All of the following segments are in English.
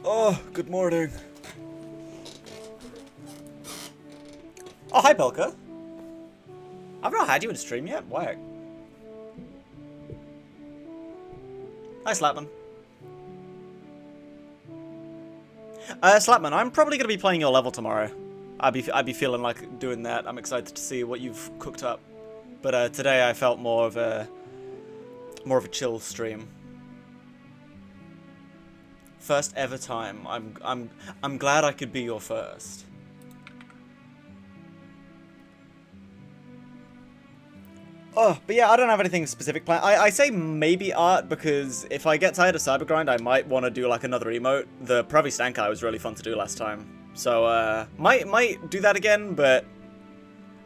Oh, good morning. Oh, hi, Belka. I've not had you in stream yet. Whack. Hi, Slapman. Slapman, I'm probably gonna be playing your level tomorrow. I'd be feeling like doing that. I'm excited to see what you've cooked up. But today I felt more of a chill stream. First ever time. I'm glad I could be your first. Oh, but yeah, I don't have anything specific planned. I say maybe art because if I get tired of Cybergrind, I might want to do like another emote. The Pravi Stankai was really fun to do last time. So, might do that again, but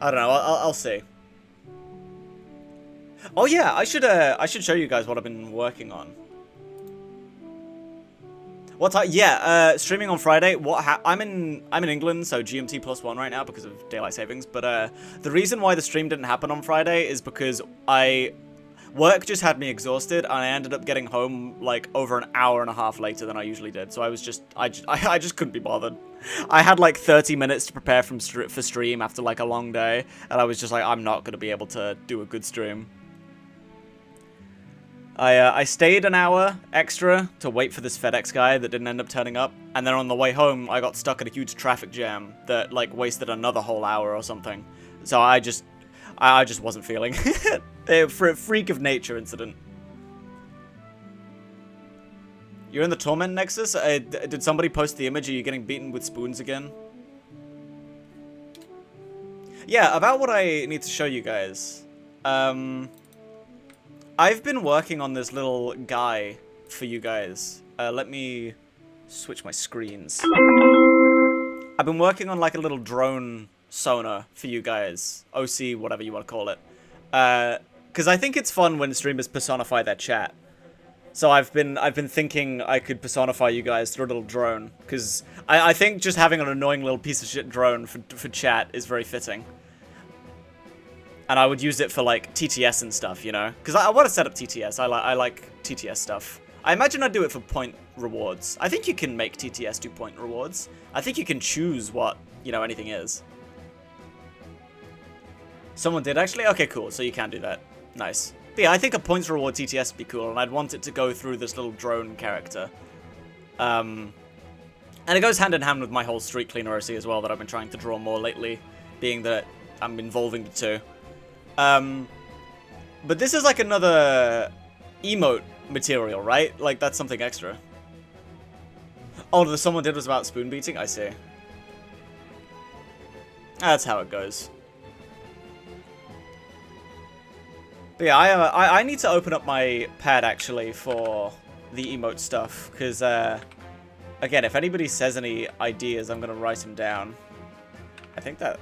I don't know, I'll see. Oh yeah, I should show you guys what I've been working on. What time? Yeah, streaming on Friday. I'm in England, so GMT +1 right now because of daylight savings. But the reason why the stream didn't happen on Friday is because work just had me exhausted, and I ended up getting home like over an hour and a half later than I usually did. So I just couldn't be bothered. I had like 30 minutes to prepare for stream after like a long day, and I was just like, I'm not gonna be able to do a good stream. I stayed an hour extra to wait for this FedEx guy that didn't end up turning up, and then on the way home, I got stuck in a huge traffic jam that, like, wasted another whole hour or something. So I just wasn't feeling it. For a freak of nature incident. You're in the Torment Nexus? Did somebody post the image of you getting beaten with spoons again? Yeah, about what I need to show you guys. I've been working on this little guy for you guys. Let me switch my screens. I've been working on like a little drone sonar for you guys. OC, whatever you want to call it. Because I think it's fun when streamers personify their chat. So I've been thinking I could personify you guys through a little drone. Because I think just having an annoying little piece of shit drone for chat is very fitting. And I would use it for, like, TTS and stuff, you know? Because I want to set up TTS. I like TTS stuff. I imagine I'd do it for point rewards. I think you can make TTS do point rewards. I think you can choose what, you know, anything is. Someone did, actually? Okay, cool. So you can do that. Nice. But yeah, I think a points reward TTS would be cool, and I'd want it to go through this little drone character. And it goes hand in hand with my whole street cleaner OC as well that I've been trying to draw more lately, being that I'm involving the two. But this is like another emote material, right? Like, that's something extra. Oh, the someone did was about spoon beating? I see. That's how it goes. But yeah, I need to open up my pad, actually, for the emote stuff. Because, again, if anybody says any ideas, I'm going to write them down. I think that...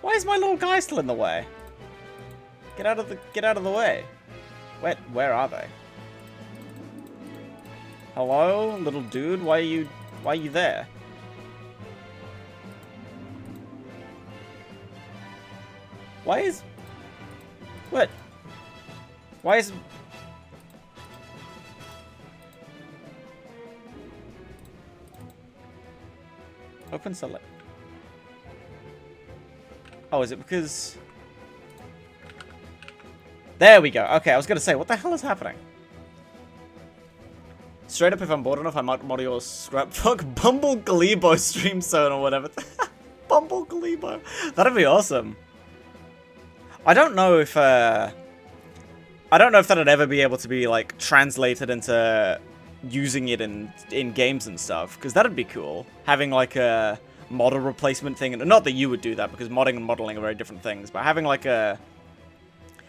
Why is my little guy still in the way? Get out of the way. Where are they? Hello, little dude? Why are you there? Why is... What? Why is... Open select. Oh, is it because... There we go. Okay, I was going to say, what the hell is happening? Straight up, if I'm bored enough, I might mod your scrapbook Bumble Glebo stream zone or whatever. Bumble Glebo. That'd be awesome. I don't know if that'd ever be able to be, like, translated into using it in games and stuff. Because that'd be cool. Having, like, a... model replacement thing, and not that you would do that because modding and modeling are very different things, but having like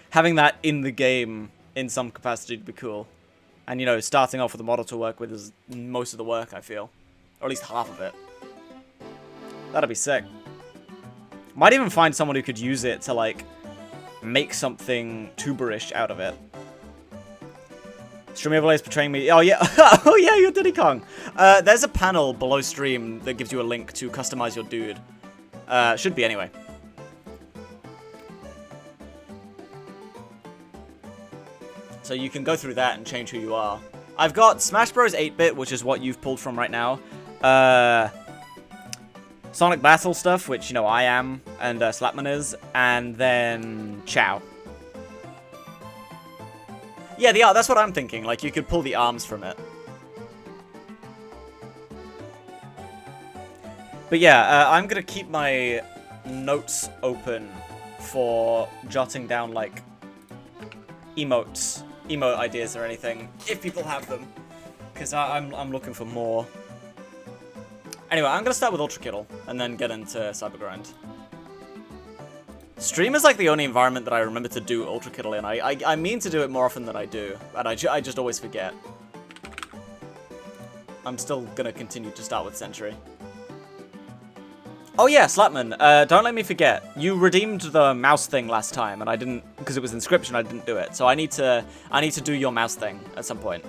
having that in the game in some capacity would be cool. And you know, starting off with a model to work with is most of the work, I feel, or at least half of it. That'd be sick. Might even find someone who could use it to like make something tuberish out of it. Stream overlays portraying me. Oh yeah, oh yeah, you're Diddy Kong. There's a panel below stream that gives you a link to customize your dude. Should be anyway. So you can go through that and change who you are. I've got Smash Bros. 8-bit, which is what you've pulled from right now. Sonic Battle stuff, which, you know, I am, and Slapman is, and then Chow. Yeah, the art, that's what I'm thinking. Like, you could pull the arms from it. But yeah, I'm gonna keep my notes open for jotting down, like, emote ideas or anything, if people have them. Because I'm looking for more. Anyway, I'm gonna start with Ultra Kittle, and then get into Cybergrind. Stream is like the only environment that I remember to do Ultra Kittle in. I mean to do it more often than I do, and I just always forget. I'm still gonna continue to start with Sentry. Oh yeah, Slapman, don't let me forget. You redeemed the mouse thing last time, and I didn't, because it was inscription, I didn't do it. So I need to do your mouse thing at some point.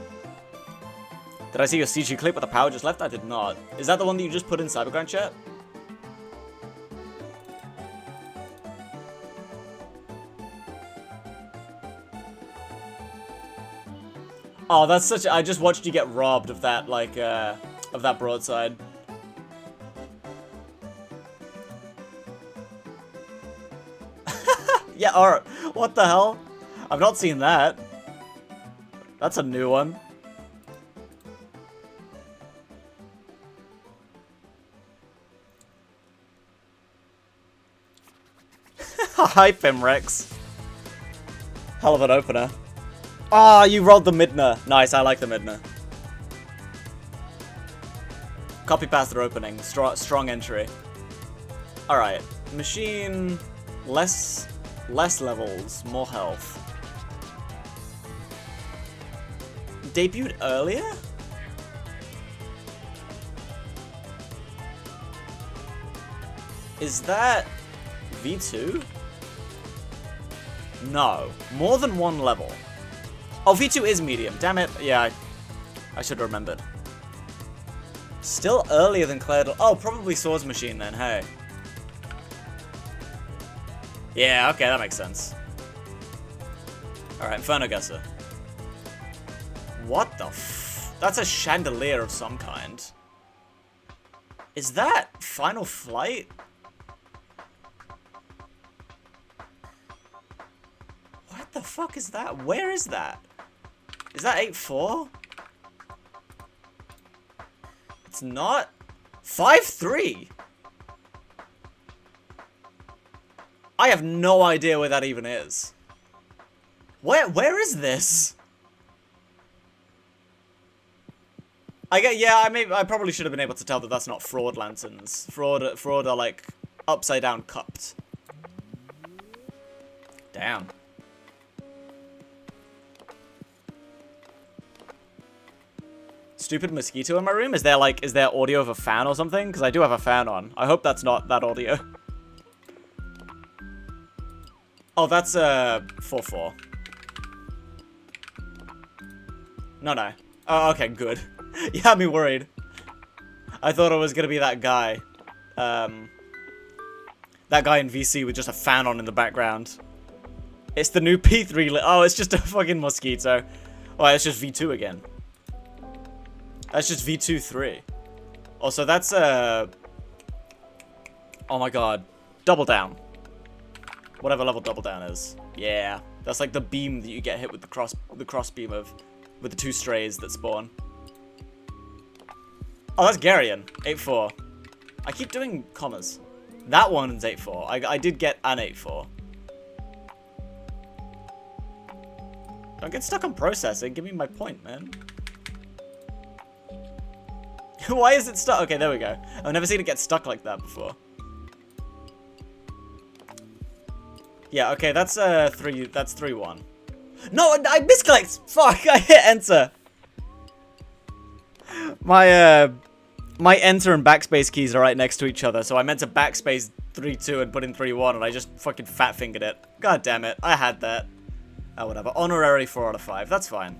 Did I see your CG clip with the power just left? I did not. Is that the one that you just put in Cybergrind chat? Oh, that's such a, I just watched you get robbed of that, like, of that broadside. Yeah, alright. What the hell? I've not seen that. That's a new one. Hi, Fimrex. Hell of an opener. Ah, oh, you rolled the Midna. Nice, I like the Midna. Copy past their opening. Strong entry. Alright. Machine. Less levels. More health. Debuted earlier? Is that V2? No. More than one level. Oh, V2 is medium. Damn it. Yeah, I should have remembered. Still earlier than Claire. Oh, probably Swords Machine then, hey. Yeah, okay, that makes sense. Alright, Inferno Gusser. What the f... That's a chandelier of some kind. Is that Final Flight? What the fuck is that? Where is that? Is that 8-4? It's not. 5-3? I have no idea where that even is. Where is this? I probably should have been able to tell that that's not fraud lanterns. Fraud are like upside down cupped. Damn. Stupid mosquito in my room? Is there audio of a fan or something? Because I do have a fan on. I hope that's not that audio. Oh, that's 4-4. No. Oh, okay, good. You had me worried. I thought it was gonna be that guy. That guy in VC with just a fan on in the background. It's the new P3 Oh, it's just a fucking mosquito. Oh, it's just V2 again. That's just V2-3. Also, that's oh my god. Double down. Whatever level double down is. Yeah. That's like the beam that you get hit with the cross beam of with the two strays that spawn. Oh, that's Garion. 8-4. I keep doing commas. That one's 8-4. I did get an 8-4. Don't get stuck on processing. Give me my point, man. Why is it stuck? Okay, there we go. I've never seen it get stuck like that before. Yeah, okay, that's 3. That's 3-1. No, I misclicked. Fuck, I hit enter. My enter and backspace keys are right next to each other, so I meant to backspace 3-2 and put in 3-1, and I just fucking fat fingered it. God damn it, I had that. Oh, whatever. Honorary 4 out of 5. That's fine.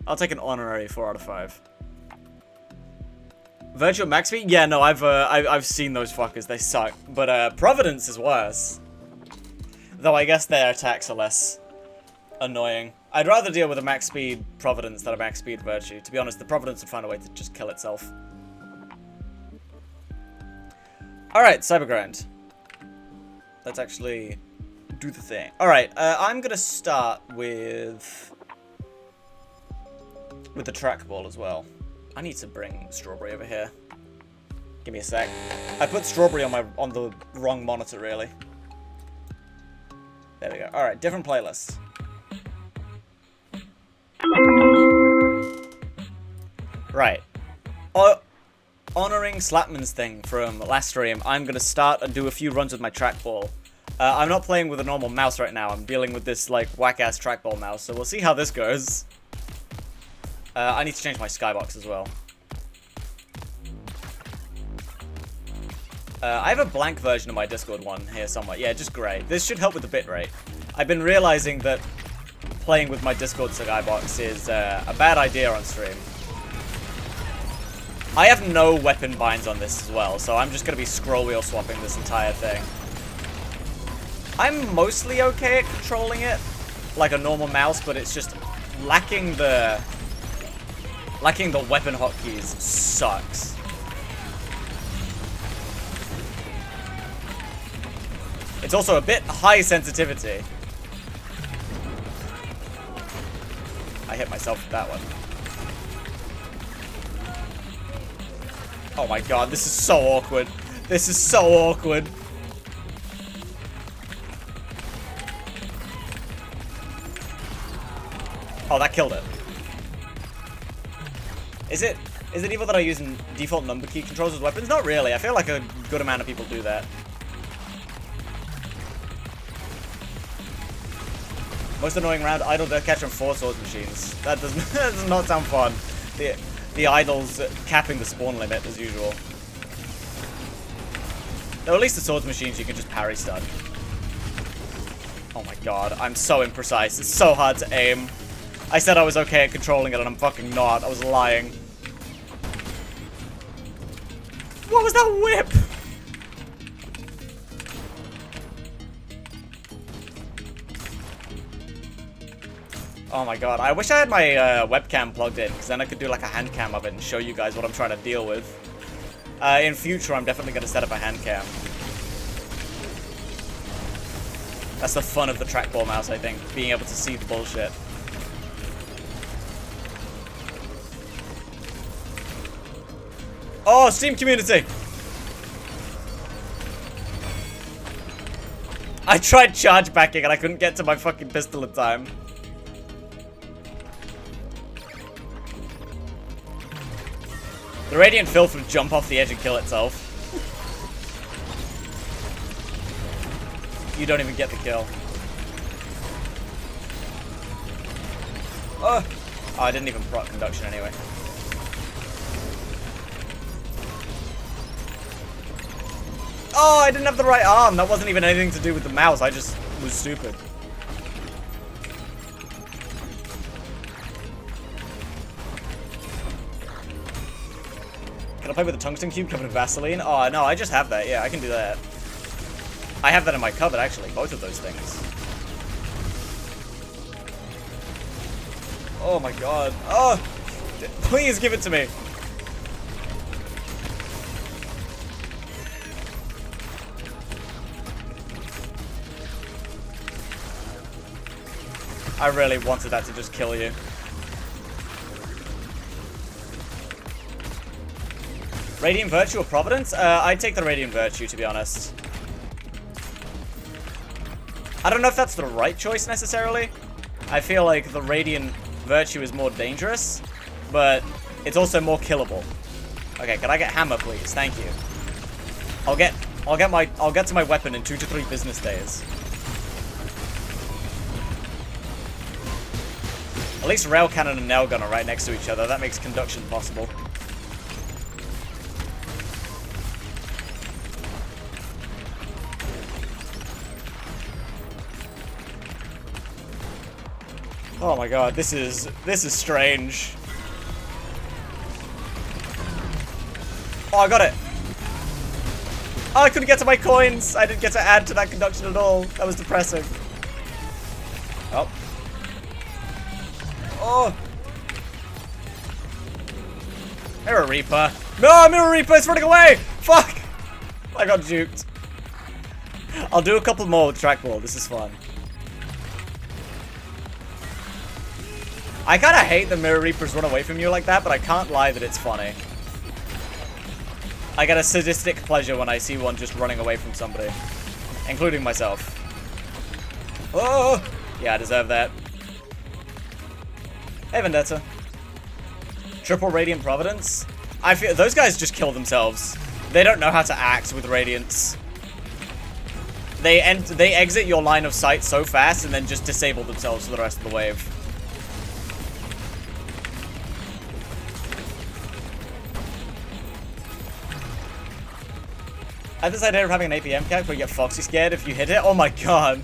I'll take an honorary 4 out of 5. Virtual max speed? Yeah, no, I've seen those fuckers. They suck. But Providence is worse. Though I guess their attacks are less annoying. I'd rather deal with a max speed Providence than a max speed Virtue. To be honest, the Providence would find a way to just kill itself. Alright, Cybergrind. Let's actually do the thing. Alright, I'm gonna start with the trackball as well. I need to bring Strawberry over here. Give me a sec. I put Strawberry on the wrong monitor, really. There we go. Alright, different playlist. Right. Honoring Slapman's thing from last stream, I'm gonna start and do a few runs with my trackball. I'm not playing with a normal mouse right now. I'm dealing with this, like, whack-ass trackball mouse, so we'll see how this goes. I need to change my skybox as well. I have a blank version of my Discord one here somewhere. Yeah, just grey. This should help with the bitrate. I've been realizing that playing with my Discord skybox is a bad idea on stream. I have no weapon binds on this as well, so I'm just going to be scroll wheel swapping this entire thing. I'm mostly okay at controlling it like a normal mouse, but it's just lacking the weapon hotkeys sucks. It's also a bit high sensitivity. I hit myself with that one. Oh my god, this is so awkward. This is so awkward. Oh, that killed it. Is it evil that I use default number key controls with weapons? Not really. I feel like a good amount of people do that. Most annoying round, idle death catch from 4 swords machines. That does not sound fun. The idols capping the spawn limit as usual. Though at least the swords machines you can just parry stun. Oh my god, I'm so imprecise. It's so hard to aim. I said I was okay at controlling it and I'm fucking not. I was lying. What was that whip? Oh my god, I wish I had my webcam plugged in, because then I could do like a hand cam of it and show you guys what I'm trying to deal with. In future, I'm definitely going to set up a hand cam. That's the fun of the trackball mouse, I think, being able to see the bullshit. Oh, Steam community! I tried charge backing and I couldn't get to my fucking pistol in time. The Radiant Filth would jump off the edge and kill itself. You don't even get the kill. Oh, I didn't even proc conduction anyway. Oh, I didn't have the right arm. That wasn't even anything to do with the mouse. I just was stupid. Can I play with a tungsten cube covered in Vaseline? Oh, no, I just have that. Yeah, I can do that. I have that in my cupboard, actually. Both of those things. Oh, my God. Oh, please give it to me. I really wanted that to just kill you. Radiant Virtue or Providence? I'd take the Radiant Virtue, to be honest. I don't know if that's the right choice, necessarily. I feel like the Radiant Virtue is more dangerous, but it's also more killable. Okay, can I get hammer, please? Thank you. I'll get to my weapon in 2 to 3 business days. At least rail cannon and nail gun are right next to each other. That makes conduction possible. Oh my god, this is strange. Oh, I got it. Oh, I couldn't get to my coins. I didn't get to add to that conduction at all. That was depressing. Oh. Oh! Mirror Reaper. No, Mirror Reaper is running away! Fuck! I got juked. I'll do a couple more with trackball. This is fun. I kind of hate the Mirror Reapers run away from you like that, but I can't lie that it's funny. I get a sadistic pleasure when I see one just running away from somebody. Including myself. Oh! Yeah, I deserve that. Hey, Vendetta. Triple Radiant Providence? I feel those guys just kill themselves. They don't know how to act with Radiance. They exit your line of sight so fast and then just disable themselves for the rest of the wave. I had this idea of having an APM cat where you get Foxy scared if you hit it. Oh my god.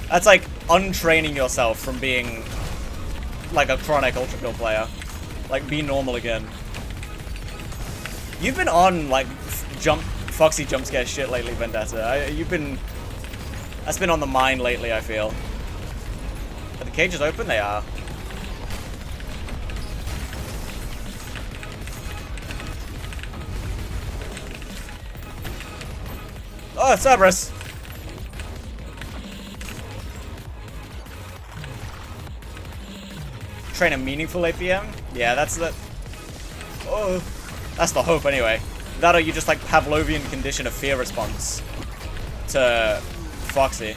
That's like untraining yourself from being like a chronic Ultra Kill player. Like, be normal again. You've been on like Foxy jump scare shit lately, Vendetta. That's been on the mind lately, I feel. Are the cages open? They are. Oh, Cerberus! Train a meaningful APM? Yeah, that's the... Oh, that's the hope anyway. That or you just like Pavlovian condition a fear response to Foxy.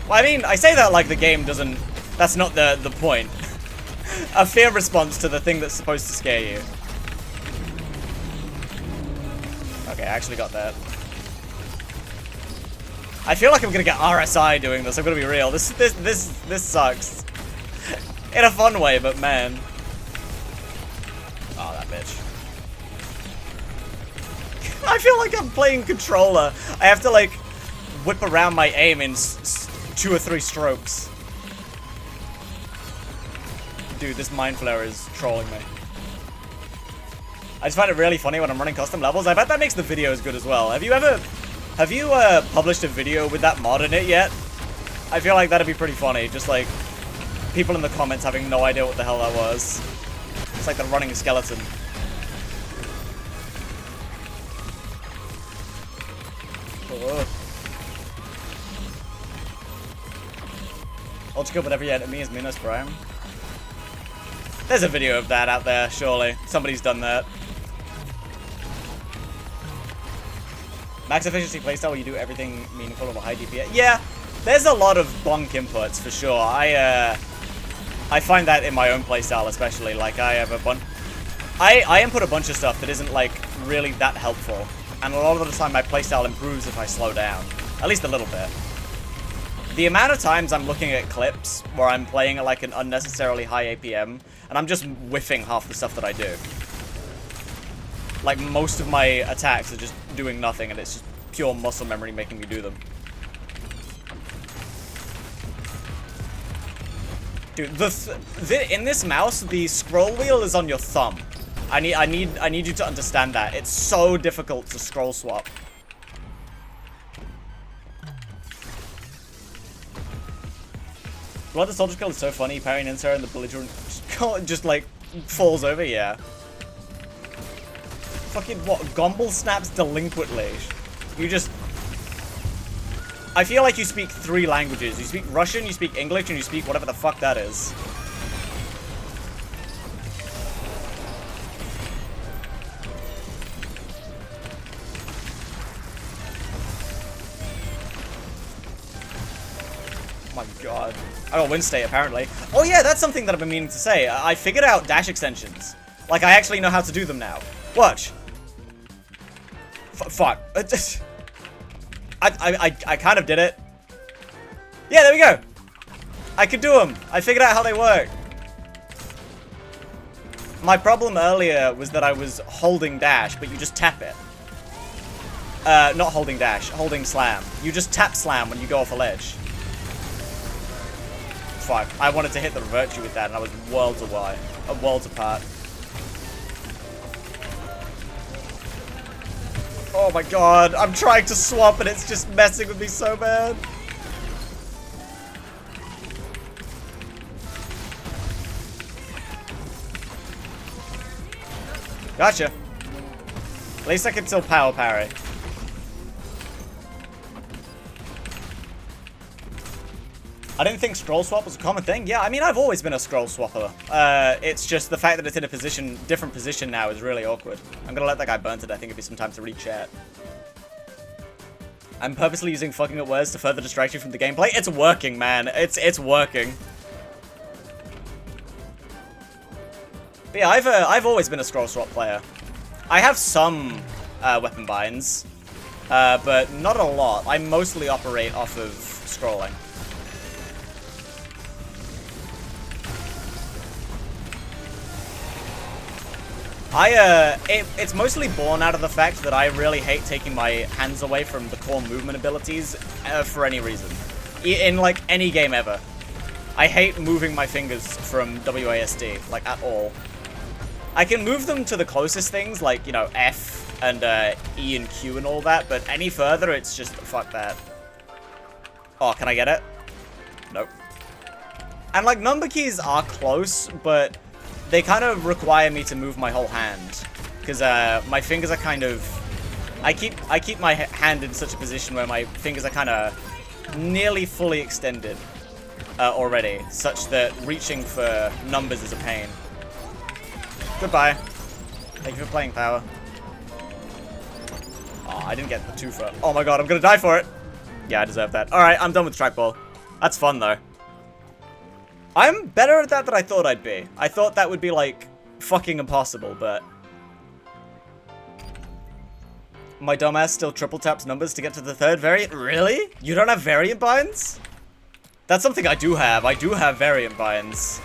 Well, I mean, I say that like the game doesn't... That's not the point. A fear response to the thing that's supposed to scare you. Okay, I actually got that. I feel like I'm gonna get RSI doing this. I'm gonna be real. This sucks. In a fun way, but man. Oh, that bitch. I feel like I'm playing controller. I have to like whip around my aim in 2 or 3 strokes. Dude, this Mind Flare is trolling me. I just find it really funny when I'm running custom levels. I bet that makes the videos good as well. Have you published a video with that mod in it yet? I feel like that'd be pretty funny. Just like people in the comments having no idea what the hell that was. It's like the running skeleton. Oh. Ultra Kill, whatever you had at me is Minos Prime. There's a video of that out there, surely. Somebody's done that. Max efficiency playstyle where you do everything meaningful on a high DPS. Yeah, there's a lot of bonk inputs for sure. I find that in my own playstyle especially. Like I have a bunch. I input a bunch of stuff that isn't like really that helpful, and a lot of the time my playstyle improves if I slow down, at least a little bit. The amount of times I'm looking at clips where I'm playing at like an unnecessarily high APM, and I'm just whiffing half the stuff that I do. Like, most of my attacks are just doing nothing, and it's just pure muscle memory making me do them. Dude, in this mouse, the scroll wheel is on your thumb. I need you to understand that. It's so difficult to scroll swap. Blood the Soldier Kill is so funny. Parrying insert and the belligerent just like falls over. Yeah. Fucking what? Gomble snaps delinquently. You just... I feel like you speak 3 languages. You speak Russian, you speak English, and you speak whatever the fuck that is. Oh my god. I got win state apparently. Oh yeah, that's something that I've been meaning to say. I figured out dash extensions. Like, I actually know how to do them now. Watch. Fuck. I kind of did it. Yeah, there we go. I could do them. I figured out how they work. My problem earlier was that I was holding dash, but you just tap it. Not holding dash, holding slam. You just tap slam when you go off a ledge. Fuck. I wanted to hit the virtue with that, and I was worlds away. Worlds apart. Oh my god, I'm trying to swap and it's just messing with me so bad. Gotcha. At least I can still power parry. I didn't think scroll swap was a common thing. Yeah, I mean, I've always been a scroll swapper. It's just the fact that it's in a different position now is really awkward. I'm gonna let that guy burn to death. I think it'd be some time to read chat. I'm purposely using fucking up words to further distract you from the gameplay. It's working, man. It's working. But yeah, I've always been a scroll swap player. I have some weapon binds, but not a lot. I mostly operate off of scrolling. It's mostly born out of the fact that I really hate taking my hands away from the core movement abilities for any reason. In, like, any game ever. I hate moving my fingers from WASD, like, at all. I can move them to the closest things, like, you know, F and E and Q and all that, but any further, it's just, fuck that. Oh, can I get it? Nope. And, like, number keys are close, but they kind of require me to move my whole hand, because my fingers are kind of... I keep my hand in such a position where my fingers are kind of nearly fully extended already, such that reaching for numbers is a pain. Goodbye. Thank you for playing, Power. Oh, I didn't get the twofer. Oh my god, I'm gonna die for it. Yeah, I deserve that. Alright, I'm done with trackball. That's fun, though. I'm better at that than I thought I'd be. I thought that would be, like, fucking impossible, but... My dumbass still triple taps numbers to get to the third variant? Really? You don't have variant binds? That's something I do have. I do have variant binds.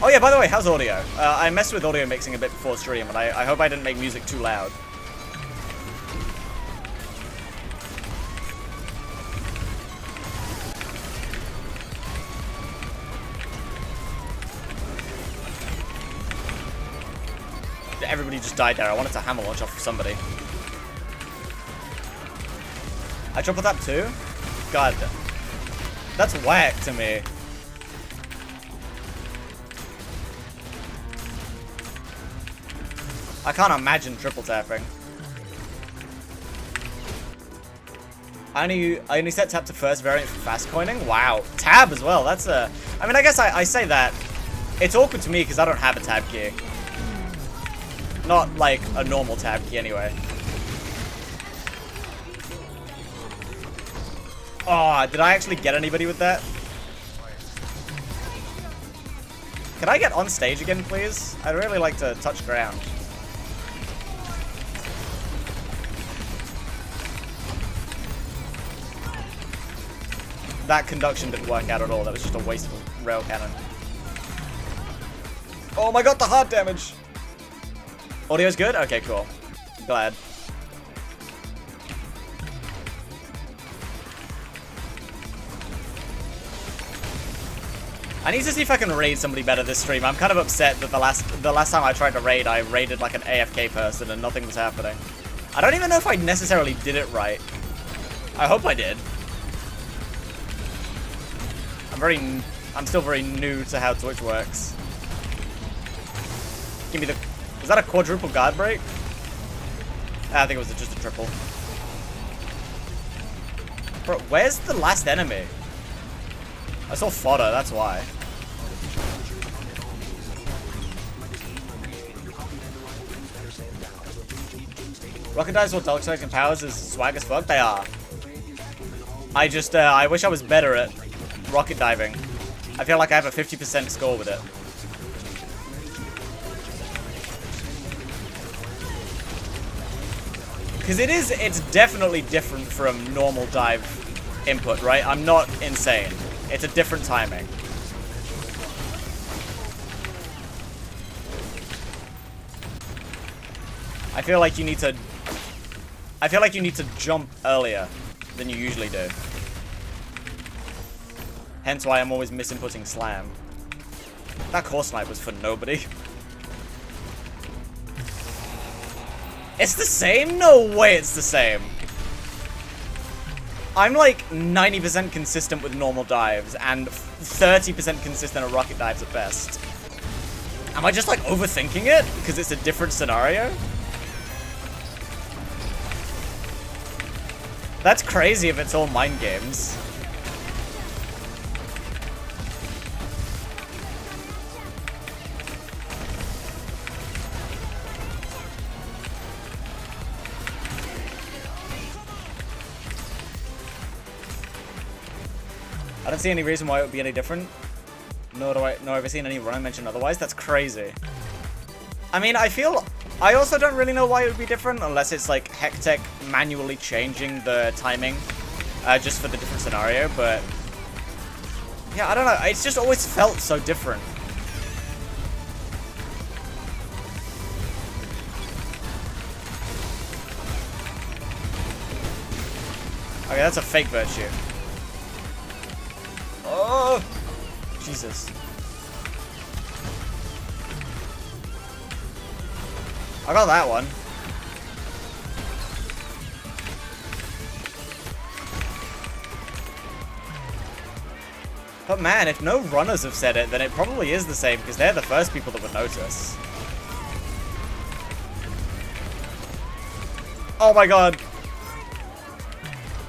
Oh yeah, by the way, how's audio? I messed with audio mixing a bit before stream, and I hope I didn't make music too loud. Everybody just died there. I wanted to hammer launch off of somebody. I triple tap too? God. That's whack to me. I can't imagine triple tapping. I only set tap to first variant for fast coining? Wow. Tab as well. That's a... I mean, I guess I say that. It's awkward to me because I don't have a tab key. Not like a normal tab key anyway. Oh, did I actually get anybody with that? Can I get on stage again, please? I'd really like to touch ground. That conduction didn't work out at all. That was just a waste of rail cannon. Oh my god, the hard damage! Audio's good? Okay, cool. Glad. I need to see if I can raid somebody better this stream. I'm kind of upset that the last time I tried to raid, I raided like an AFK person and nothing was happening. I don't even know if I necessarily did it right. I hope I did. I'm still very new to how Twitch works. Give me the... Was that a quadruple guard break? I think it was just a triple. Bro, where's the last enemy? I saw fodder, that's why. Rocket dives while dog selecting powers is swag as fuck. They are. I just, I wish I was better at rocket diving. I feel like I have a 50% score with it. Because it's definitely different from normal dive input, right? I'm not insane. It's a different timing. I feel like you need to jump earlier than you usually do. Hence why I'm always misinputting slam. That core snipe was for nobody. It's the same? No way it's the same. I'm like 90% consistent with normal dives and 30% consistent at rocket dives at best. Am I just like overthinking it because it's a different scenario? That's crazy if it's all mind games. I don't see any reason why it would be any different. Nor have I ever seen any run mentioned otherwise. That's crazy. I mean, I also don't really know why it would be different unless it's like Hectech manually changing the timing just for the different scenario, but yeah, I don't know. It's just always felt so different. Okay, that's a fake virtue. Oh! Jesus. I got that one. But man, if no runners have said it, then it probably is the same, because they're the first people that would notice. Oh my god.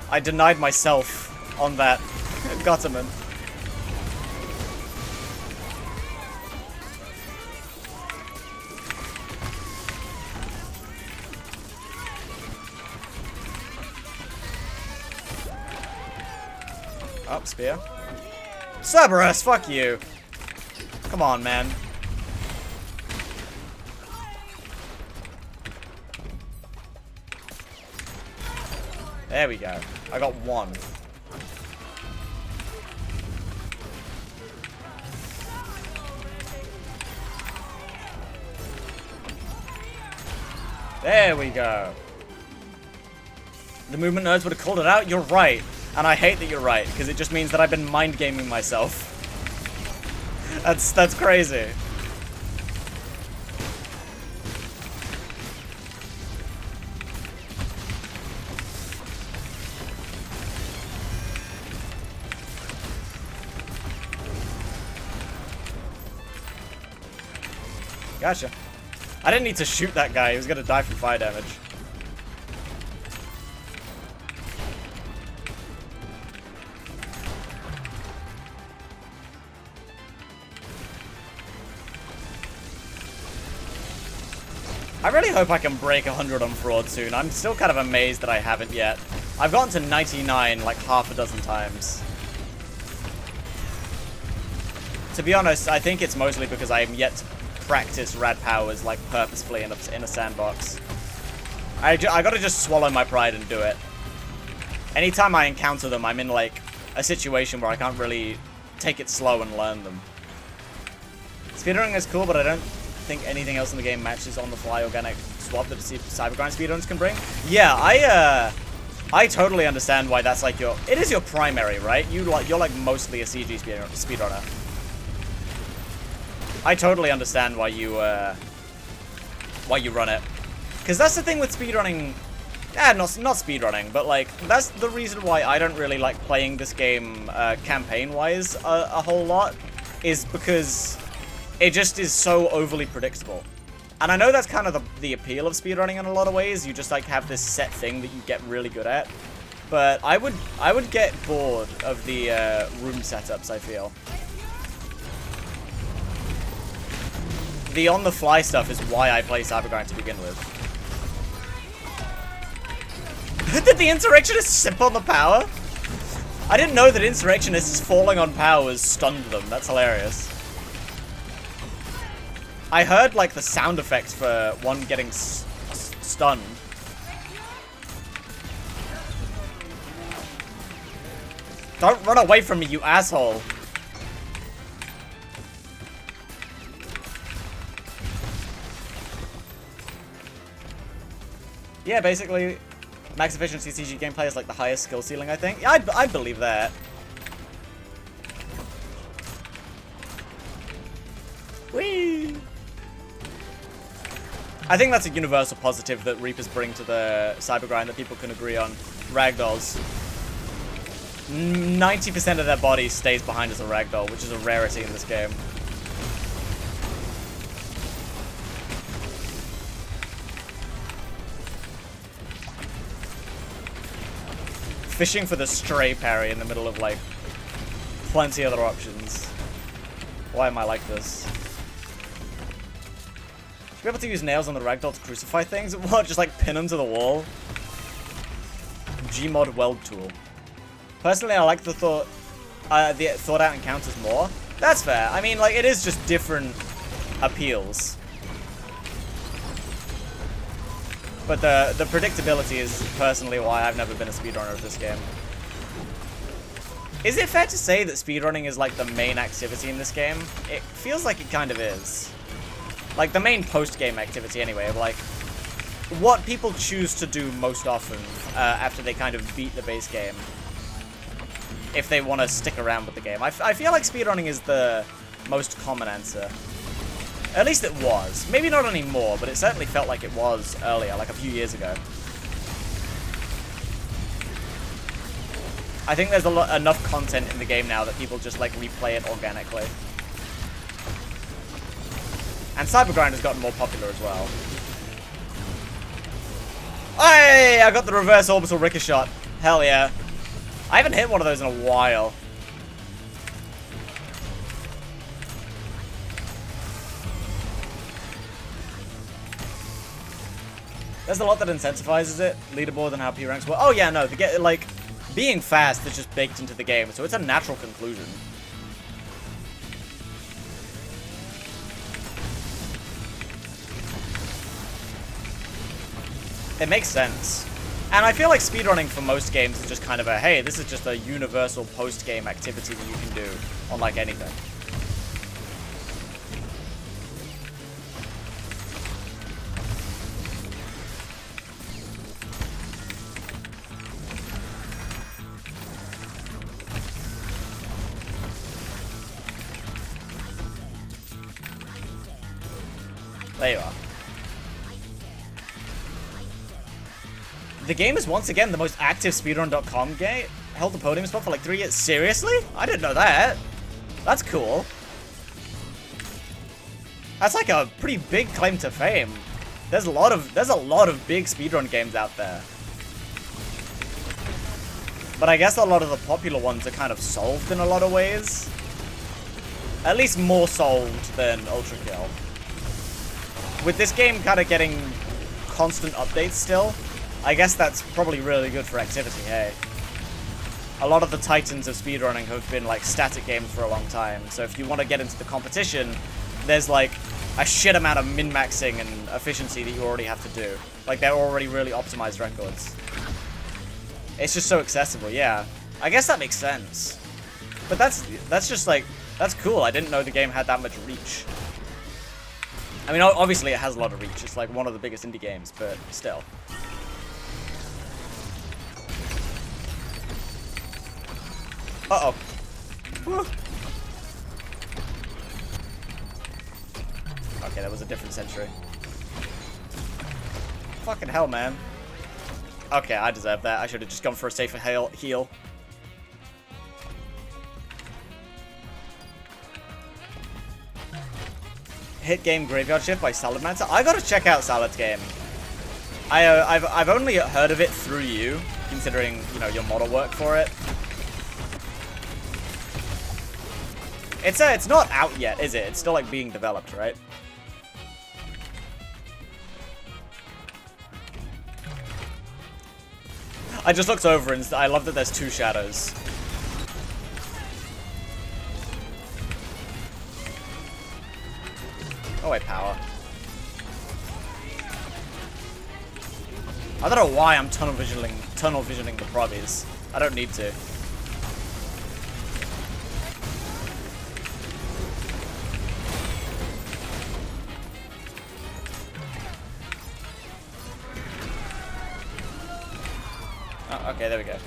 I denied myself on that. Gotterman. Up, spear. Cerberus, fuck you. Come on, man. There we go. I got one. There we go. The movement nerds would have called it out. You're right. And I hate that you're right, because it just means that I've been mind gaming myself. That's crazy. Gotcha. I didn't need to shoot that guy. He was gonna die from fire damage. I really hope I can break 100 on Fraud soon. I'm still kind of amazed that I haven't yet. I've gotten to 99 like half a dozen times. To be honest, I think it's mostly because I am yet to practice rad powers like purposefully in a sandbox. I gotta just swallow my pride and do it. Anytime I encounter them, I'm in like a situation where I can't really take it slow and learn them. Speedrunning is cool, but I don't think anything else in the game matches on-the-fly organic swap that Cybergrind speedruns can bring. Yeah, I totally understand why that's like it is your primary, right? You're like mostly a CG speedrunner. I totally understand why you run it, because that's the thing with speedrunning. Not speedrunning, but like that's the reason why I don't really like playing this game campaign-wise a whole lot, is because it just is so overly predictable. And I know that's kind of the appeal of speedrunning in a lot of ways. You just like have this set thing that you get really good at. But I would get bored of the room setups, I feel. The on-the-fly stuff is why I play Cybergrind to begin with. Did the Insurrectionists sip on the power? I didn't know that Insurrectionists falling on powers stunned them. That's hilarious. I heard, like, the sound effects for one getting stunned. Don't run away from me, you asshole. Yeah, basically, max efficiency CG gameplay is, like, the highest skill ceiling, I think. Yeah, I believe that. Whee! I think that's a universal positive that Reapers bring to the Cybergrind that people can agree on. Ragdolls. 90% of their body stays behind as a ragdoll, which is a rarity in this game. fishing for the stray parry in the middle of, like, plenty other options. Why am I like this? Should be able to use nails on the ragdoll to crucify things? What, just like pin them to the wall? Gmod weld tool. Personally, I like the thought out encounters more. That's fair. I mean, like, it is just different appeals. But the predictability is personally why I've never been a speedrunner of this game. Is it fair to say that speedrunning is like the main activity in this game? It feels like it kind of is. Like the main post-game activity anyway, of like what people choose to do most often after they kind of beat the base game. If they want to stick around with the game. I feel like speedrunning is the most common answer. At least it was. Maybe not anymore, but it certainly felt like it was earlier, like a few years ago. I think there's enough content in the game now that people just like replay it organically. And Cybergrind has gotten more popular as well. Hey! I got the reverse orbital ricochet. Hell yeah. I haven't hit one of those in a while. There's a lot that incentivizes it. Leaderboard and how P ranks work. Oh yeah, no, like being fast is just baked into the game, so it's a natural conclusion. It makes sense. And I feel like speedrunning for most games is just kind of a, hey, this is just a universal post-game activity that you can do on like anything. There you are. The game is once again the most active speedrun.com game. Held the podium spot for like 3 years. Seriously? I didn't know that. That's cool. That's like a pretty big claim to fame. There's a lot of big speedrun games out there. But I guess a lot of the popular ones are kind of solved in a lot of ways. At least more solved than Ultra Kill. With this game kind of getting constant updates still, I guess that's probably really good for activity, hey? A lot of the titans of speedrunning have been like static games for a long time, so if you want to get into the competition, there's like a shit amount of min-maxing and efficiency that you already have to do. Like they're already really optimized records. It's just so accessible, yeah. I guess that makes sense. But that's just like, that's cool. I didn't know the game had that much reach. I mean, obviously it has a lot of reach. It's like one of the biggest indie games, but still. Uh-oh. Okay, that was a different sentry. Fucking hell, man. Okay, I deserve that. I should have just gone for a safer heal. Hit Game Graveyard Shift by Saladmancer. I gotta check out Salad's game. I've only heard of it through you, considering, you know, your model work for it. It's not out yet, is it? It's still like being developed, right? I just looked over and I love that there's 2 shadows. Oh wait, power. I don't know why I'm tunnel visioning the probies. I don't need to. Oh, okay, there we go.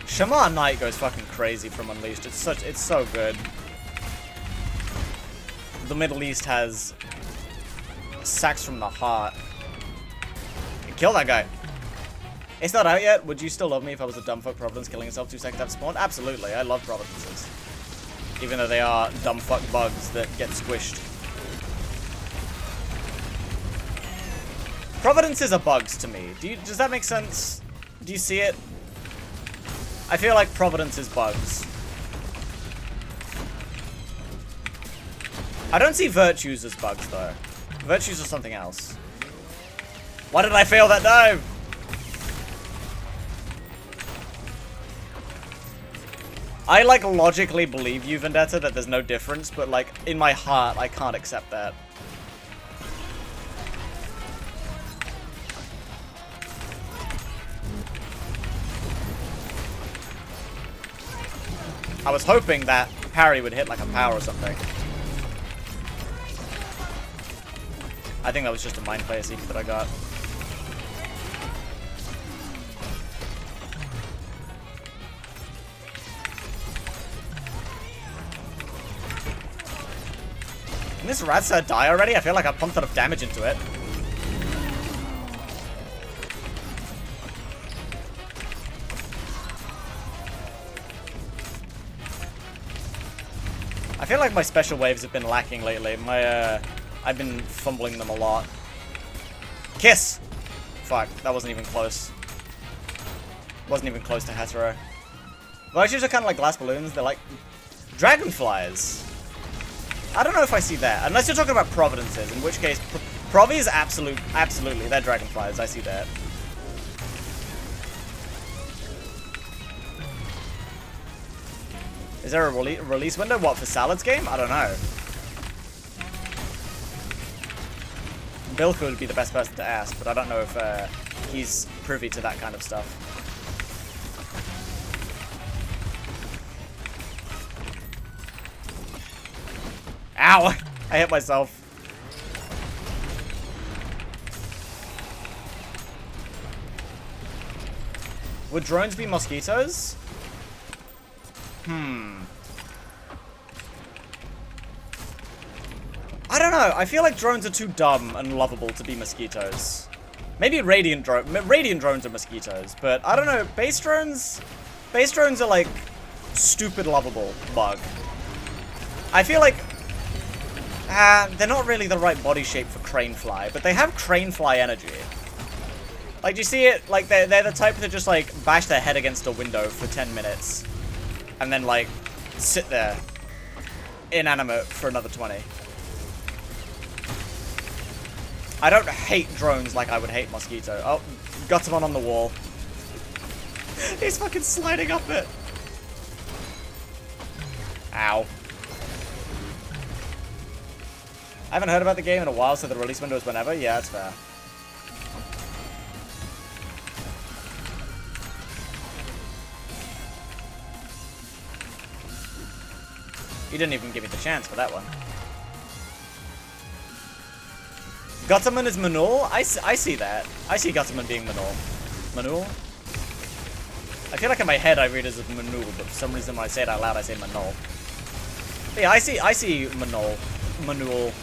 Shaman Knight goes fucking crazy from Unleashed. It's so good. The Middle East has Sacks from the Heart. Kill that guy. It's not out yet. Would you still love me if I was a dumb fuck Providence killing himself 2 seconds after spawn? Absolutely. I love Providences. Even though they are dumb fuck bugs that get squished. Providences are bugs to me. Does that make sense? Do you see it? I feel like Providence is bugs. I don't see virtues as bugs, though. Virtues are something else. Why did I fail that dive? I, like, logically believe you, Vendetta, that there's no difference, but, like, in my heart, I can't accept that. I was hoping that parry would hit, like, a power or something. I think that was just a mind player secret that I got. Can this Radsa die already? I feel like I pumped a lot of damage into it. I feel like my special waves have been lacking lately. I've been fumbling them a lot. Kiss! Fuck, that wasn't even close. Wasn't even close to hetero. Virtues are kind of like glass balloons. They're like dragonflies. I don't know if I see that. Unless you're talking about providences, in which case, Provi is absolutely, they're dragonflies. I see that. Is there a release window? What, for Salad's game? I don't know. Bilka would be the best person to ask, but I don't know if he's privy to that kind of stuff. Ow! I hit myself. Would drones be mosquitoes? I don't know. I feel like drones are too dumb and lovable to be mosquitoes. Maybe radiant drones are mosquitoes, but I don't know. Base drones are like stupid lovable bug. I feel like they're not really the right body shape for crane fly, but they have crane fly energy. Like, do you see it? Like, they're the type to just like bash their head against a window for 10 minutes. And then, like, sit there, inanimate for another 20. I don't hate drones like I would hate mosquito. Oh, got someone on the wall. He's fucking sliding up it. Ow. I haven't heard about the game in a while, so the release window is whenever. Yeah, that's fair. You didn't even give me the chance for that one. Gutterman is Manul? I see that. I see Gutterman being Manul. Manul? I feel like in my head I read it as Manul, but for some reason when I say it out loud I say Manul. But yeah, I see Manul. Manul.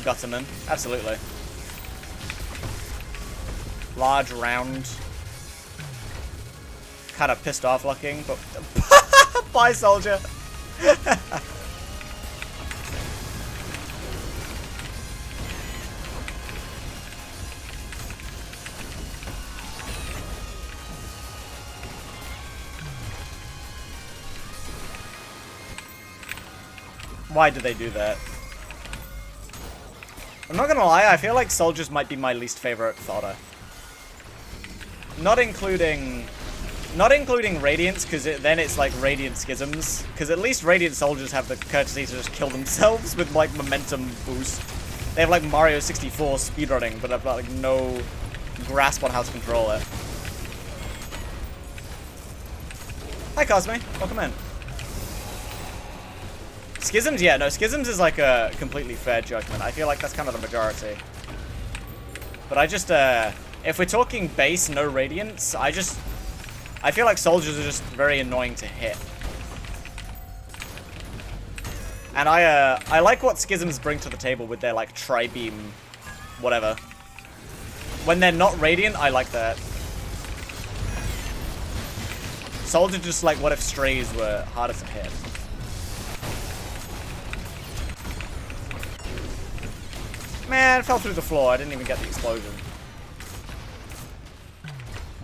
Gutterman. Absolutely. Large, round. Kind of pissed off looking, but... Bye, soldier! Why do they do that? I'm not gonna lie, I feel like soldiers might be my least favorite fodder. Not including Radiants, because then it's like Radiant Schisms. Because at least Radiant soldiers have the courtesy to just kill themselves with like momentum boost. They have like Mario 64 speedrunning, but I've got like no grasp on how to control it. Hi Cosme, welcome in. Schisms? Yeah, no, Schisms is like a completely fair judgment. I feel like that's kind of the majority. But I just, if we're talking base, no Radiants, I feel like soldiers are just very annoying to hit. And I like what Schisms bring to the table with their, like, tri-beam whatever. When they're not Radiant, I like that. Soldier just like, what if strays were harder to hit? Man, it fell through the floor. I didn't even get the explosion.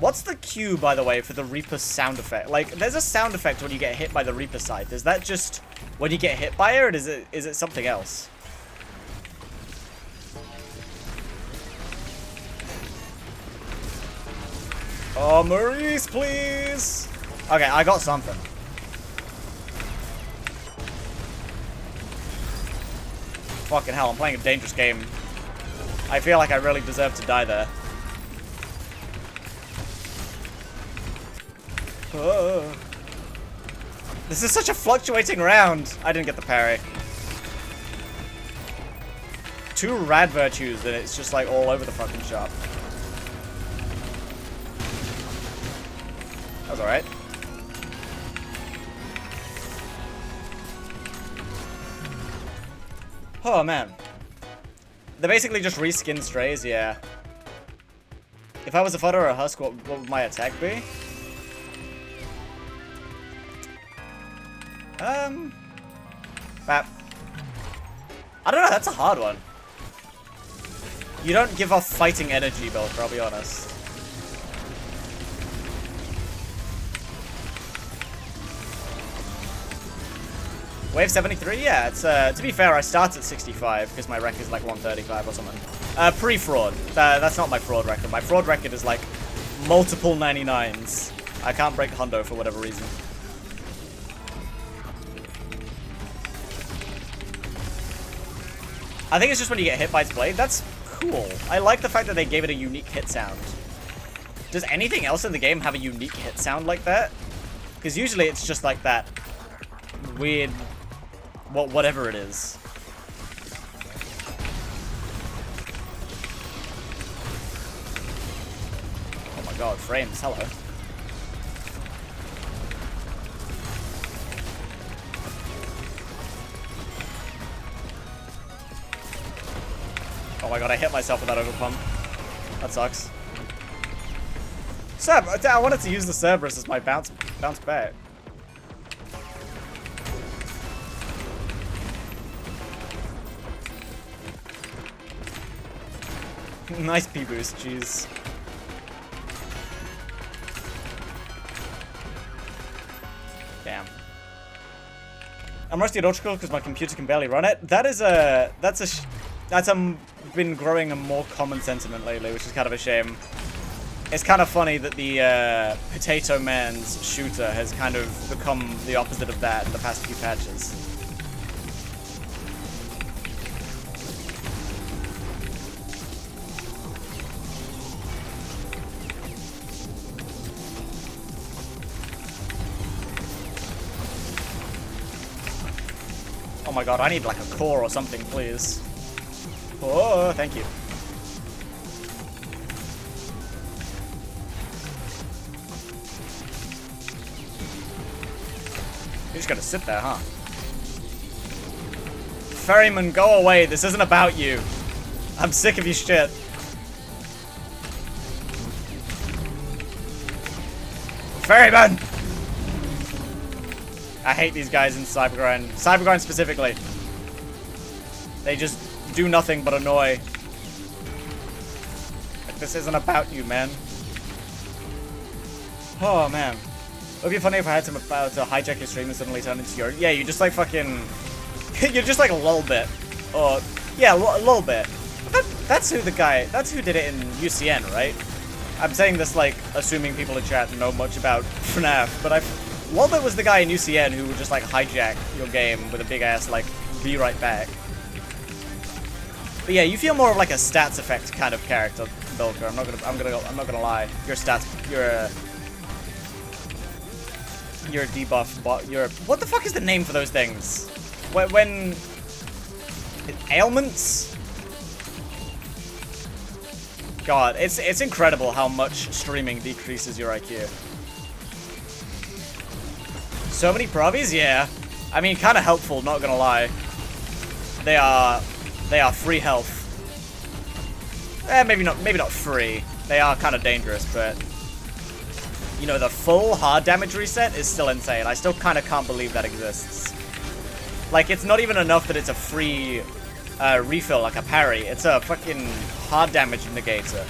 What's the cue, by the way, for the Reaper sound effect? Like, there's a sound effect when you get hit by the Reaper scythe. Is that just when you get hit by it, or is it something else? Oh, Maurice, please! Okay, I got something. Fucking hell, I'm playing a dangerous game. I feel like I really deserve to die there. Oh. This is such a fluctuating round. I didn't get the parry. 2 rad virtues and it's just like all over the fucking shop. That was alright. Oh man. They basically just reskin strays, yeah. If I was a fodder or a husk, what would my attack be? Bap. I don't know, that's a hard one. You don't give off fighting energy, Belker, I'll be honest. Wave 73? Yeah, it's, to be fair, I start at 65, because my record is like 135 or something. Pre-fraud. That's not my fraud record. My fraud record is like multiple 99s. I can't break hundo for whatever reason. I think it's just when you get hit by its blade. That's cool. I like the fact that they gave it a unique hit sound. Does anything else in the game have a unique hit sound like that? Because usually it's just like that weird, whatever it is. Oh my god, frames, hello. Oh my god, I hit myself with that overpump. That sucks. I wanted to use the Cerberus as my bounce back. Nice P-boost, jeez. Damn. I'm rusty at Ultracool because my computer can barely run it. That's been growing a more common sentiment lately, which is kind of a shame. It's kind of funny that the Potato Man's shooter has kind of become the opposite of that in the past few patches. Oh my god, I need like a core or something, please. Oh, thank you. You're just gonna sit there, huh? Ferryman, go away. This isn't about you. I'm sick of your shit. Ferryman! I hate these guys in Cybergrind. Cybergrind specifically. They just do nothing but annoy. Like, this isn't about you, man. Oh, man. It would be funny if I had some about to hijack your stream and suddenly turn into your... Yeah, you just like fucking... You're just like a lull bit. Or... Yeah, a lull bit. But that's who the guy... That's who did it in UCN, right? I'm saying this like assuming people in chat know much about FNAF, but Lolbit was the guy in UCN who would just like hijack your game with a big ass like be right back. But yeah, you feel more of like a stats effect kind of character, Bilker. I'm not gonna lie. Your stats, your debuff, what the fuck is the name for those things? When ailments? God, it's incredible how much streaming decreases your IQ. So many provies, yeah. I mean, kind of helpful, not gonna lie. They are free health. Maybe not free. They are kind of dangerous, but you know, the full hard damage reset is still insane. I still kind of can't believe that exists. Like, it's not even enough that it's a free refill, like a parry. It's a fucking hard damage negator.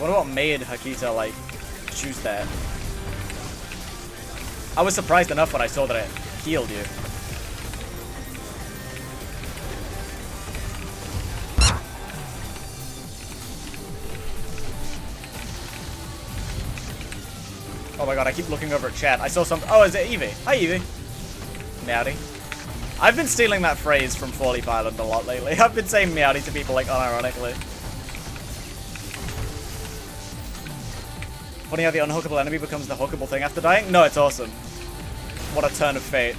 wonder what made Hakita, like, choose that. I was surprised enough when I saw that it healed you. Oh my god, I keep looking over at chat. I saw some. Oh, is it Evie? Hi, Evie. Meowdy. I've been stealing that phrase from Four Leaf Island a lot lately. I've been saying meowdy to people, like, unironically. Funny how the unhookable enemy becomes the hookable thing after dying? No, it's awesome. What a turn of fate.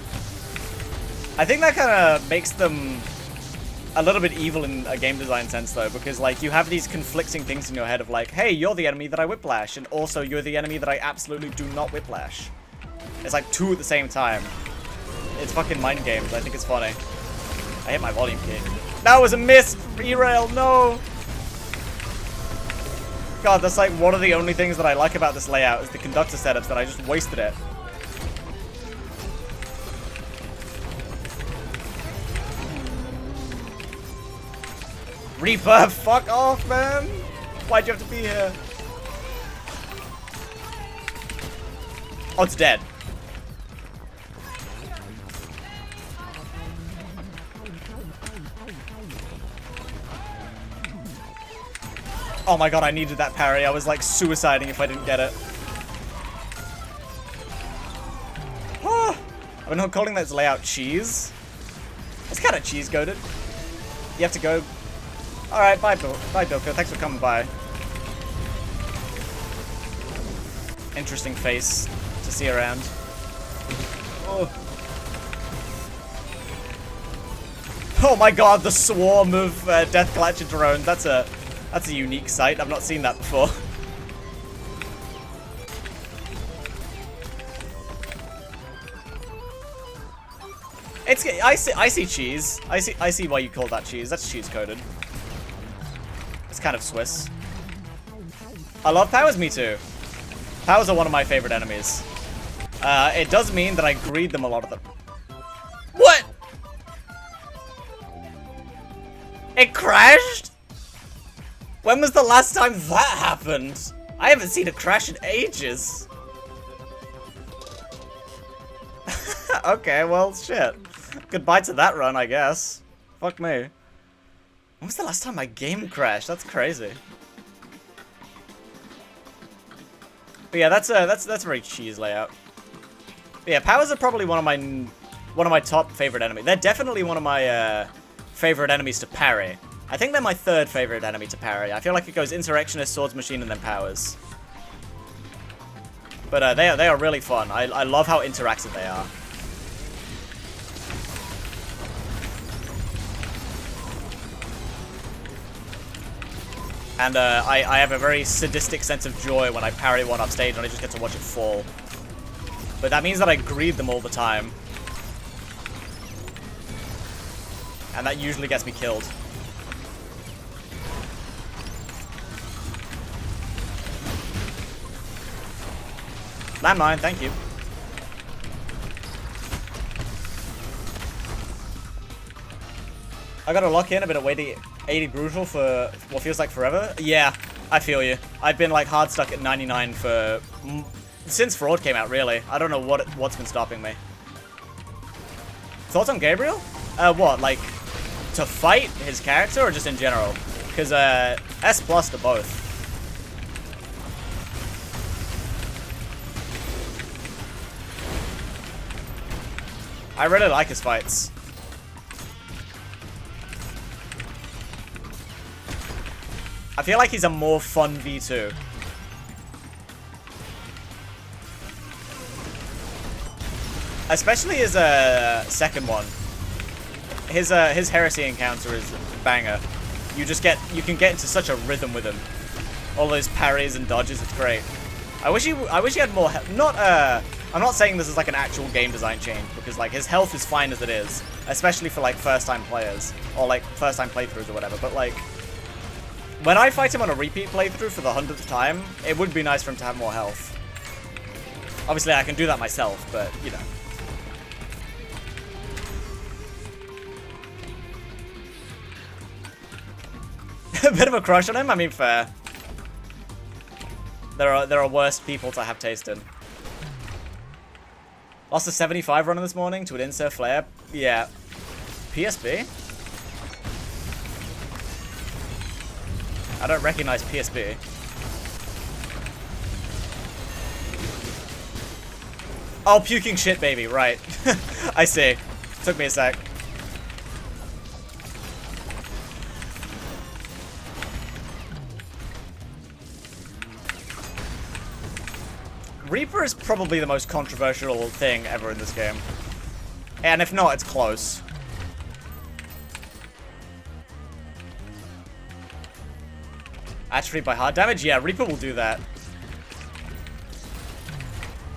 I think that kind of makes them a little bit evil in a game design sense, though, because, like, you have these conflicting things in your head of, like, hey, you're the enemy that I whiplash, and also you're the enemy that I absolutely do not whiplash. It's like two at the same time. It's fucking mind games. I think it's funny. I hit my volume key. That was a miss! E-rail, no! God, that's like one of the only things that I like about this layout is the conductor setups that I just wasted it. Reaper, fuck off, man! Why'd you have to be here? Oh, it's dead. Oh my god, I needed that parry. I was like suiciding if I didn't get it. Ah, I've been calling that layout cheese. It's kind of cheese-goated. You have to go. Alright, bye, Bilko. Thanks for coming by. Interesting face to see around. Oh. Oh my god, the swarm of Death Glatcher drones. That's a unique sight. I've not seen that before. I see cheese. I see why you call that cheese. That's cheese coated. It's kind of Swiss. I love powers, me too. Powers are one of my favorite enemies. It does mean that I greed them a lot of them. What? It crashed? When was the last time that happened? I haven't seen a crash in ages. Okay, well, shit. Goodbye to that run, I guess. Fuck me. When was the last time my game crashed? That's crazy. But yeah, that's a very cheese layout. But yeah, powers are probably one of my top favorite enemies. They're definitely one of my favorite enemies to parry. I think they're my third favorite enemy to parry. I feel like it goes Insurrectionist, Swords Machine, and then Powers. But they are really fun. I love how interactive they are. And I have a very sadistic sense of joy when I parry one off stage and I just get to watch it fall. But that means that I greed them all the time. And that usually gets me killed. Landmine, thank you. I gotta lock in a bit of 80 brutal for what feels like forever. Yeah, I feel you. I've been like hard stuck at 99 for since Fraud came out, really. I don't know what's been stopping me. Thoughts on Gabriel? What, like to fight his character or just in general? Because S+ to both. I really like his fights. I feel like he's a more fun V2. Especially his second one. His heresy encounter is banger. You can get into such a rhythm with him. All those parries and dodges, it's great. I wish he had more I'm not saying this is like an actual game design change, because like his health is fine as it is, especially for like first time players or like first time playthroughs or whatever, but like when I fight him on a repeat playthrough for the 100th time, it would be nice for him to have more health. Obviously I can do that myself, but you know. A bit of a crush on him? I mean, fair. There are worse people to have taste in. Lost a 75 runner this morning to an insert flare. Yeah. PSB? I don't recognize PSB. Oh, puking shit, baby. Right. I see. Took me a sec. Reaper is probably the most controversial thing ever in this game. And if not, it's close. Atrophy by hard damage? Yeah, Reaper will do that.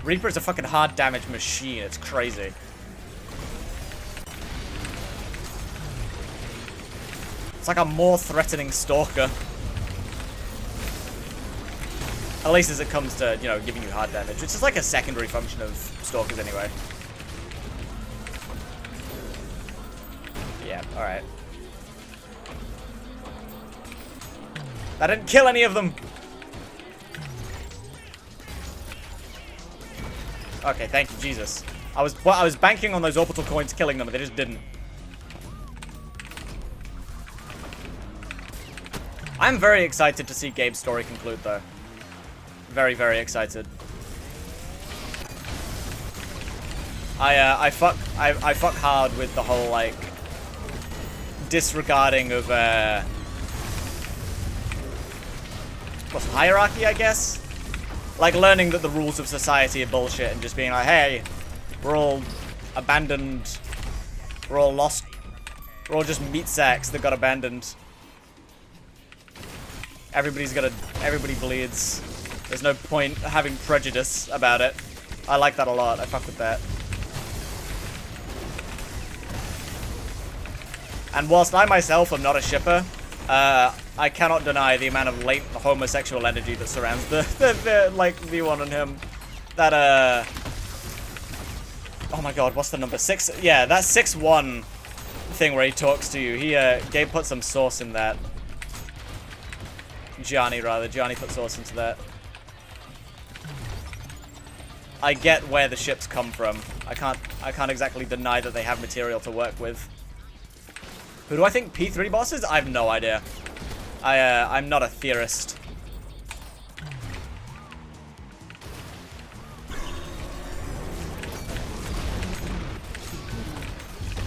Reaper is a fucking hard damage machine. It's crazy. It's like a more threatening Stalker. At least as it comes to, you know, giving you hard damage, which is like a secondary function of Stalkers anyway. Yeah, alright. I didn't kill any of them! Okay, thank you, Jesus. I was banking on those orbital coins killing them, but they just didn't. I'm very excited to see Gabe's story conclude, though. Very, very excited. I fuck hard with the whole, like, disregarding of what's hierarchy, I guess? Like learning that the rules of society are bullshit and just being like, hey, we're all abandoned, we're all lost, we're all just meat sacks that got abandoned. Everybody bleeds. There's no point having prejudice about it. I like that a lot. I fuck with that. And whilst I myself am not a shipper, I cannot deny the amount of latent homosexual energy that surrounds the like V1 and him. That oh my god, what's the number? 6? Yeah, that 6-1 thing where he talks to you. He Gabe put some sauce in that. Johnny put sauce into that. I get where the ships come from. I can't exactly deny that they have material to work with. Who do I think P3 boss is? I have no idea. I'm not a theorist.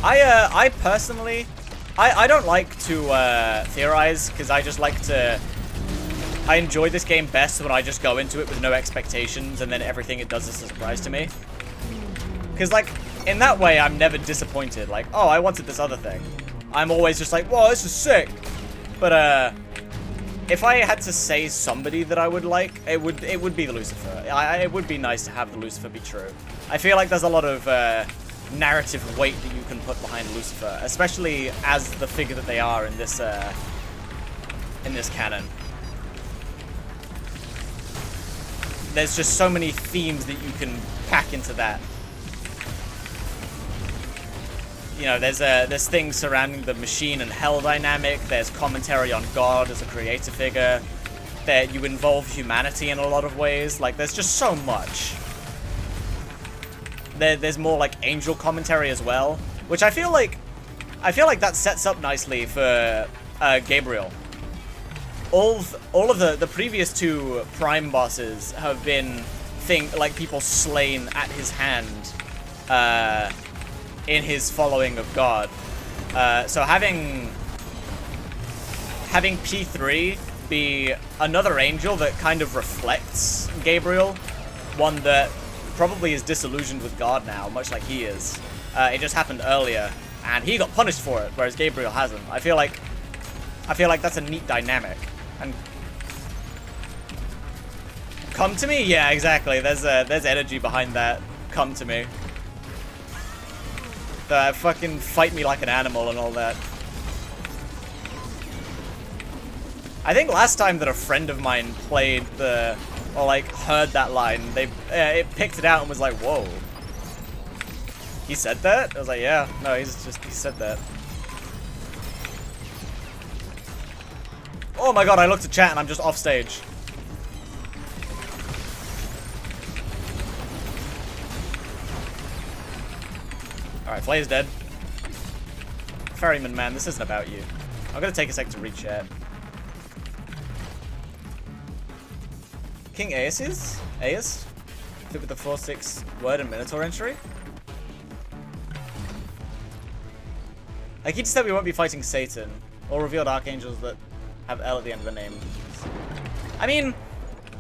I personally, I don't like to theorize, because I just like to, I enjoy this game best when I just go into it with no expectations and then everything it does is a surprise to me. Because, like, in that way, I'm never disappointed. Like, oh, I wanted this other thing. I'm always just like, whoa, this is sick. But, if I had to say somebody that I would like, it would be the Lucifer. It would be nice to have the Lucifer be true. I feel like there's a lot of narrative weight that you can put behind Lucifer, especially as the figure that they are in this canon. There's just so many themes that you can pack into that. You know, there's things surrounding the machine and hell dynamic. There's commentary on God as a creator figure. That you involve humanity in a lot of ways. Like, there's just so much. There's more like angel commentary as well, which I feel like that sets up nicely for Gabriel. All of the previous two Prime bosses have been like people slain at his hand. In his following of God. So having P3 be another angel that kind of reflects Gabriel, one that probably is disillusioned with God now, much like he is. It just happened earlier, and he got punished for it, whereas Gabriel hasn't. I feel like that's a neat dynamic. And come to me? Yeah, exactly. There's energy behind that. Come to me. Fucking fight me like an animal and all that. I think last time that a friend of mine played heard that line, it picked it out and was like, whoa. He said that? I was like, yeah. No, he said that. Oh my god, I looked at chat and I'm just off stage. Alright, Flay's dead. Ferryman, man, this isn't about you. I'm gonna take a sec to read chat. King Aesis? Aeus? Fit with the 4-6 word and Minotaur entry? I keep said we won't be fighting Satan, or revealed archangels that have L at the end of the name. I mean,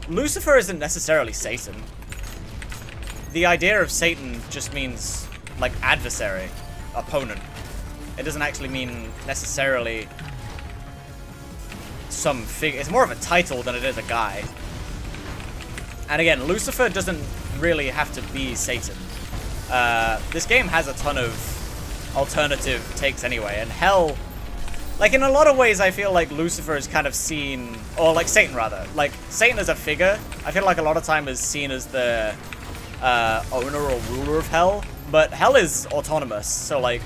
Lucifer isn't necessarily Satan. The idea of Satan just means, like, adversary, opponent. It doesn't actually mean necessarily some figure. It's more of a title than it is a guy. And again, Lucifer doesn't really have to be Satan. This game has a ton of alternative takes anyway, and Hell, like, in a lot of ways I feel like Lucifer is kind of seen, or like Satan rather, like Satan as a figure, I feel like a lot of time is seen as the owner or ruler of Hell, but Hell is autonomous, so like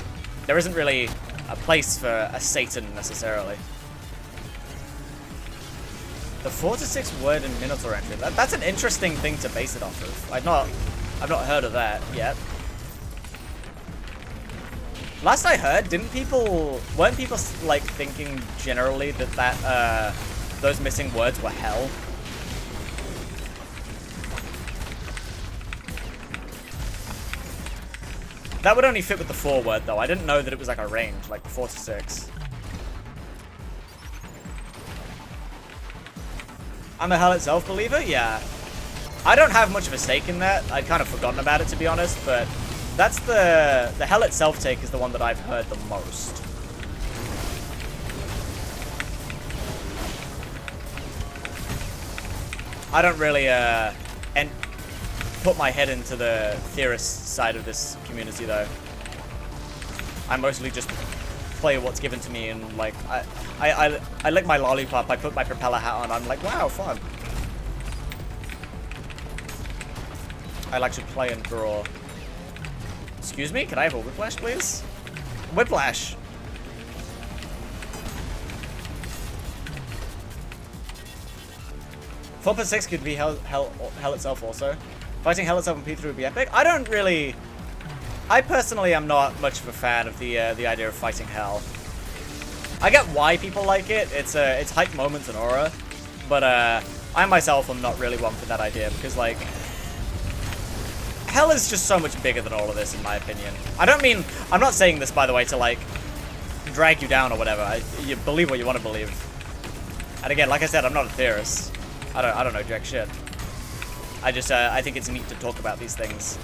there isn't really a place for a Satan necessarily. The 4-6 word and Minotaur entry, that's an interesting thing to base it off of. I've not heard of that yet. Last I heard, weren't people like thinking generally that those missing words were Hell? That would only fit with the 4 word though. I didn't know that it was like a range, like 4-6. I'm a Hell itself believer? Yeah. I don't have much of a stake in that. I'd kind of forgotten about it, to be honest, but that's the Hell itself take is the one that I've heard the most. I don't really put my head into the theorist side of this community though. I mostly just play what's given to me, and like I lick my lollipop, I put my propeller hat on, I'm like, wow, fun. I like to play and draw. Excuse me, can I have a whiplash, please? Whiplash! Four per 6 could be Hell itself also. Fighting Hell itself in P3 would be epic. I personally am not much of a fan of the idea of fighting Hell. I get why people like it. It's hype moments and aura, but I myself am not really one for that idea because like Hell is just so much bigger than all of this, in my opinion. I'm not saying this, by the way, to, like, drag you down or whatever. You believe what you want to believe. And again, like I said, I'm not a theorist. I don't know jack shit. I think it's neat to talk about these things.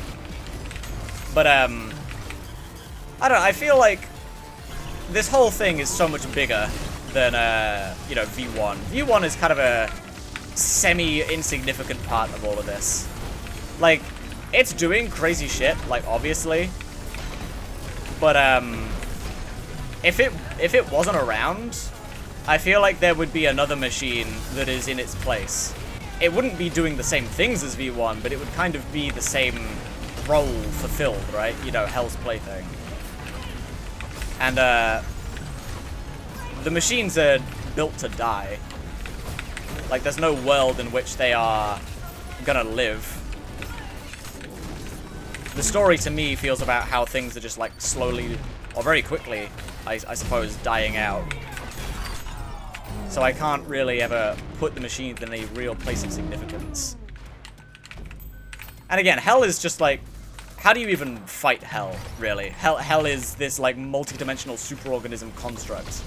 But, I don't know, I feel like this whole thing is so much bigger than, you know, V1. V1 is kind of a semi-insignificant part of all of this. Like, it's doing crazy shit, like, obviously. But, if it wasn't around, I feel like there would be another machine that is in its place. It wouldn't be doing the same things as V1, but it would kind of be the same role fulfilled, right? You know, Hell's Plaything. And, the machines are built to die. Like, there's no world in which they are gonna live. The story, to me, feels about how things are just, like, slowly, or very quickly, I suppose, dying out. So I can't really ever put the machines in a real place of significance. And again, Hell is just, like, how do you even fight Hell, really? Hell is this, like, multi-dimensional superorganism construct.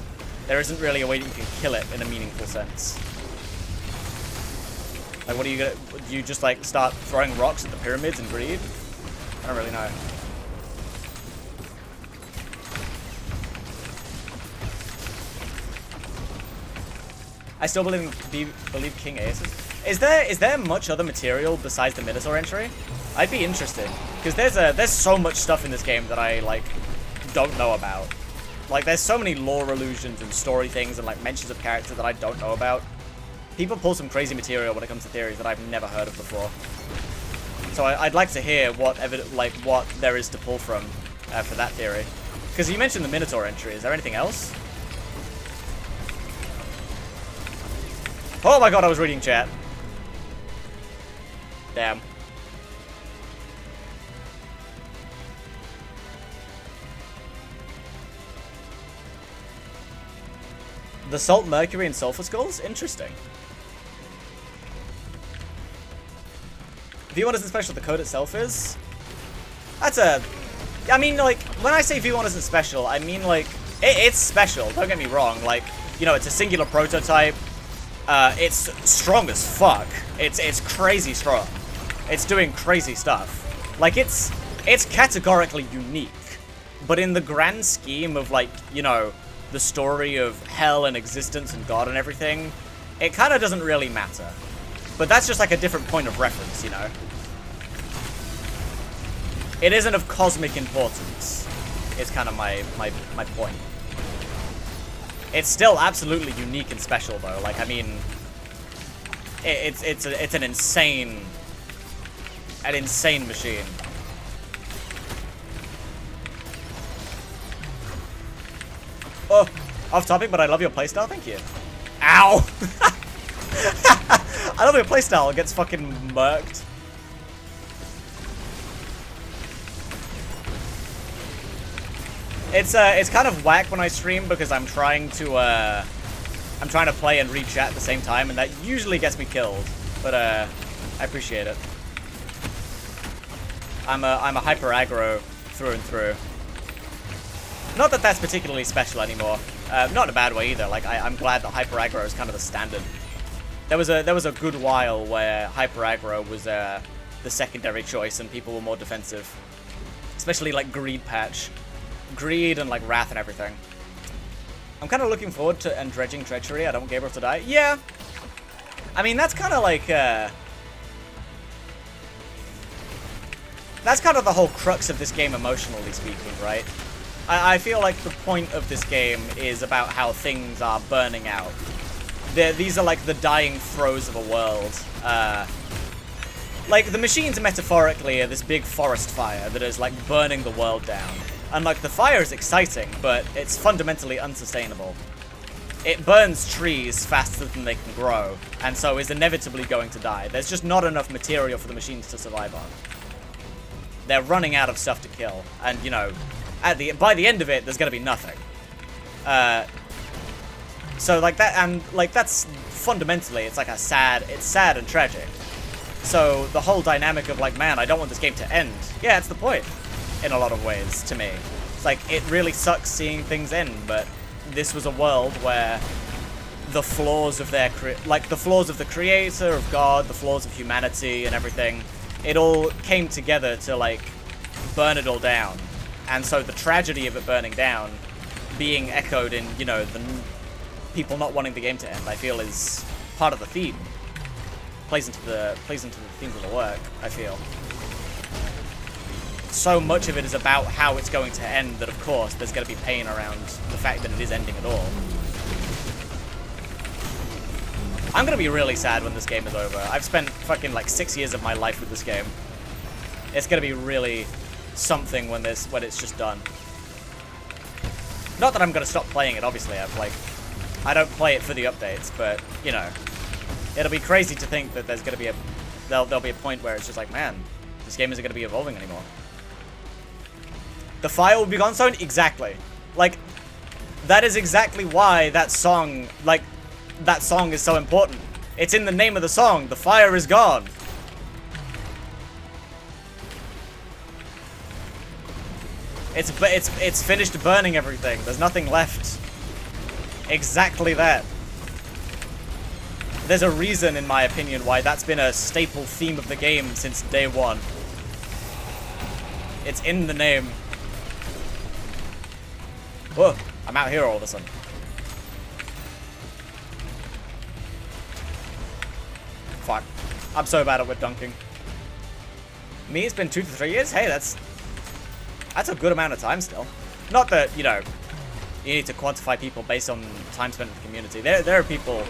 There isn't really a way that you can kill it in a meaningful sense. Like, what are you gonna... Do you just, like, start throwing rocks at the pyramids and greed? I don't really know. I still believe King Aesis. Is there much other material besides the Minotaur entry? I'd be interested, because there's so much stuff in this game that I like don't know about. Like, there's so many lore allusions and story things and like mentions of characters that I don't know about. People pull some crazy material when it comes to theories that I've never heard of before. So I'd like to hear what there is to pull from for that theory. Because you mentioned the Minotaur entry. Is there anything else? Oh my god, I was reading chat. Damn. The Salt, Mercury, and Sulfur Skulls? Interesting. V1 isn't special, the code itself is? That's a... I mean, like, when I say V1 isn't special, I mean, like, it's special, don't get me wrong. Like, you know, it's a singular prototype. It's strong as fuck. It's crazy strong. It's doing crazy stuff. Like, it's categorically unique. But in the grand scheme of, like, you know, the story of hell and existence and God and everything, it kind of doesn't really matter. But that's just, like, a different point of reference, you know? It isn't of cosmic importance, is kind of my point. It's still absolutely unique and special, though. Like, I mean, it's an insane machine. Oh, off topic, but I love your playstyle. Thank you. Ow! I love your playstyle. It gets fucking murked. It's kind of whack when I stream because I'm trying to play and read chat at the same time, and that usually gets me killed. But I appreciate it. I'm a hyper aggro through and through. Not that that's particularly special anymore. Not in a bad way either. Like I'm glad that hyper aggro is kind of the standard. There was a good while where hyper aggro was the secondary choice and people were more defensive, especially like greed patch. Greed and like wrath and everything. I'm kind of looking forward to and dredging treachery. I don't want Gabriel to die. Yeah, I mean that's kind of like that's kind of the whole crux of this game, emotionally speaking, right? I feel like the point of this game is about how things are burning out. These are like the dying throes of a world. Like the machines metaphorically are this big forest fire that is like burning the world down. And, like, the fire is exciting, but it's fundamentally unsustainable. It burns trees faster than they can grow, and so is inevitably going to die. There's just not enough material for the machines to survive on. They're running out of stuff to kill, and, you know, by the end of it, there's gonna be nothing. So, like, that's fundamentally, it's like it's sad and tragic. So, the whole dynamic of, like, man, I don't want this game to end. Yeah, it's the point. In a lot of ways, to me. It's like, it really sucks seeing things end, but this was a world where the flaws of the flaws of the creator, of God, the flaws of humanity and everything, it all came together to, like, burn it all down. And so the tragedy of it burning down, being echoed in, you know, the people not wanting the game to end, I feel is part of the theme. Plays into the themes of the work, I feel. So much of it is about how it's going to end that, of course, there's going to be pain around the fact that it is ending at all. I'm going to be really sad when this game is over. I've spent fucking like 6 years of my life with this game. It's going to be really something when it's just done. Not that I'm going to stop playing it, obviously. I don't play it for the updates, but, you know, it'll be crazy to think that there's going to be there'll be a point where it's just like, man, this game isn't going to be evolving anymore. The fire will be gone soon? Exactly. Like, that is exactly why that song is so important. It's in the name of the song. The fire is gone. It's finished burning everything. There's nothing left. Exactly that. There's a reason, in my opinion, why that's been a staple theme of the game since day one. It's in the name. Whoa, I'm out here all of a sudden. Fuck. I'm so bad at whip dunking. Me, it's been 2 to 3 years? Hey, that's a good amount of time still. Not that, you know, you need to quantify people based on time spent in the community. There are people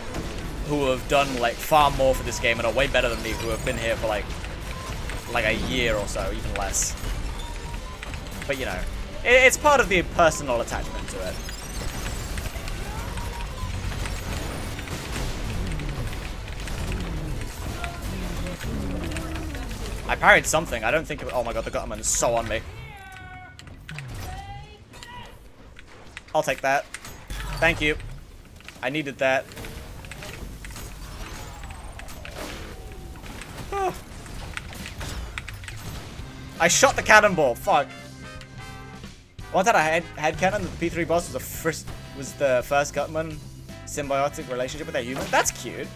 who have done, like, far more for this game and are way better than me, who have been here for, like a year or so, even less. But, you know, it's part of the personal attachment to it. I parried something. I don't think oh my god, the Gutterman is so on me. I'll take that. Thank you. I needed that. Oh. I shot the cannonball. Fuck. Once had a head cannon. The P3 boss was the first Gutman symbiotic relationship with a human. That's cute.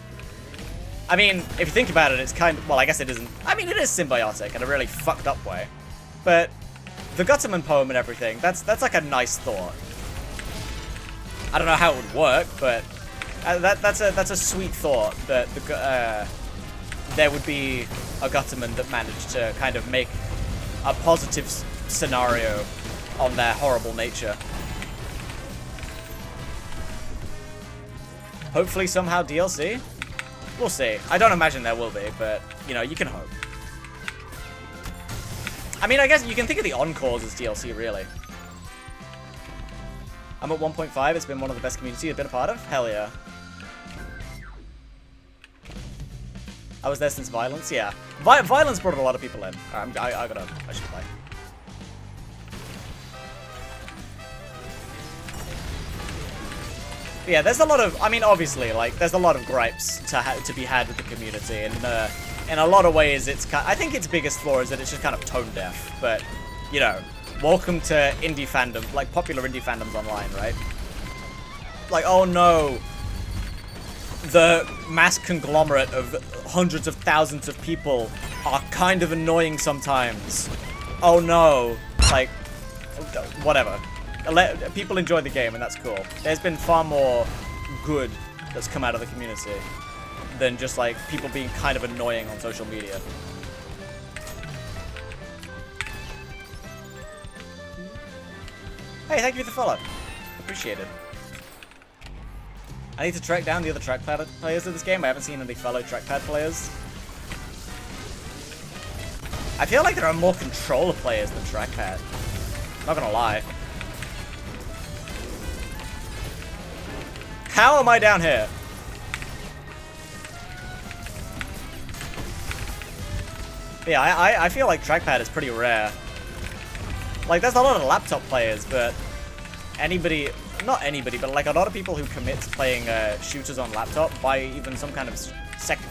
I mean, if you think about it, it's kind of, well, I guess it isn't. I mean, it is symbiotic in a really fucked up way. But the Gutman poem and everything, that's like a nice thought. I don't know how it would work, but that's a sweet thought that there would be a Gutman that managed to kind of make a positive scenario on their horrible nature. Hopefully somehow DLC? We'll see. I don't imagine there will be, but, you know, you can hope. I mean, I guess you can think of the Encores as DLC, really. I'm at 1.5. It's been one of the best communities I've been a part of. Hell yeah. I was there since Violence. Yeah. Violence brought a lot of people in. I should play. But yeah, there's a lot of, I mean, obviously, like, there's a lot of gripes to be had with the community, and in a lot of ways, I think its biggest flaw is that it's just kind of tone deaf, but, you know, welcome to indie fandom, like, popular indie fandoms online, right? Like, oh no, the mass conglomerate of hundreds of thousands of people are kind of annoying sometimes. Oh no, like, whatever. People enjoy the game, and that's cool. There's been far more good that's come out of the community than just, like, people being kind of annoying on social media. Hey, thank you for the follow. Appreciate it. I need to track down the other trackpad players of this game. I haven't seen any fellow trackpad players. I feel like there are more controller players than trackpad. Not gonna lie. How am I down here? Yeah, I feel like trackpad is pretty rare. Like, there's a lot of laptop players, but anybody, not anybody, but like a lot of people who commit to playing shooters on laptop buy even some kind of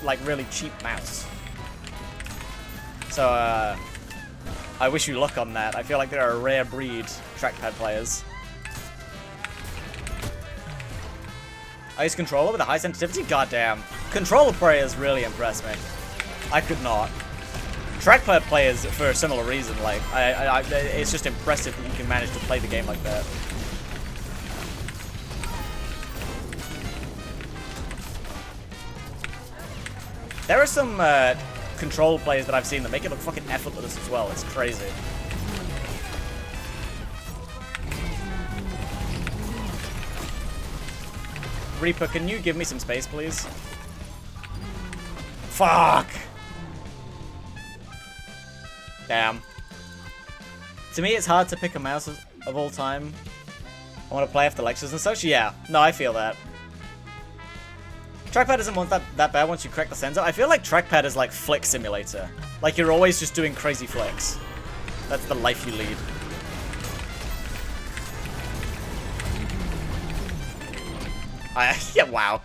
like really cheap mouse. So I wish you luck on that. I feel like there are a rare breed trackpad players. I use controller with a high sensitivity? Goddamn. Controller players really impress me. I could not. Trackpad players, for a similar reason, like, it's just impressive that you can manage to play the game like that. There are some controller players that I've seen that make it look fucking effortless as well. It's crazy. Reaper, can you give me some space, please? Fuck! Damn. To me, it's hard to pick a mouse of all time. I want to play after lectures and such. Yeah, no, I feel that. Trackpad isn't that bad once you crack the sensor. I feel like trackpad is like flick simulator. Like, you're always just doing crazy flicks. That's the life you lead. Yeah, wow.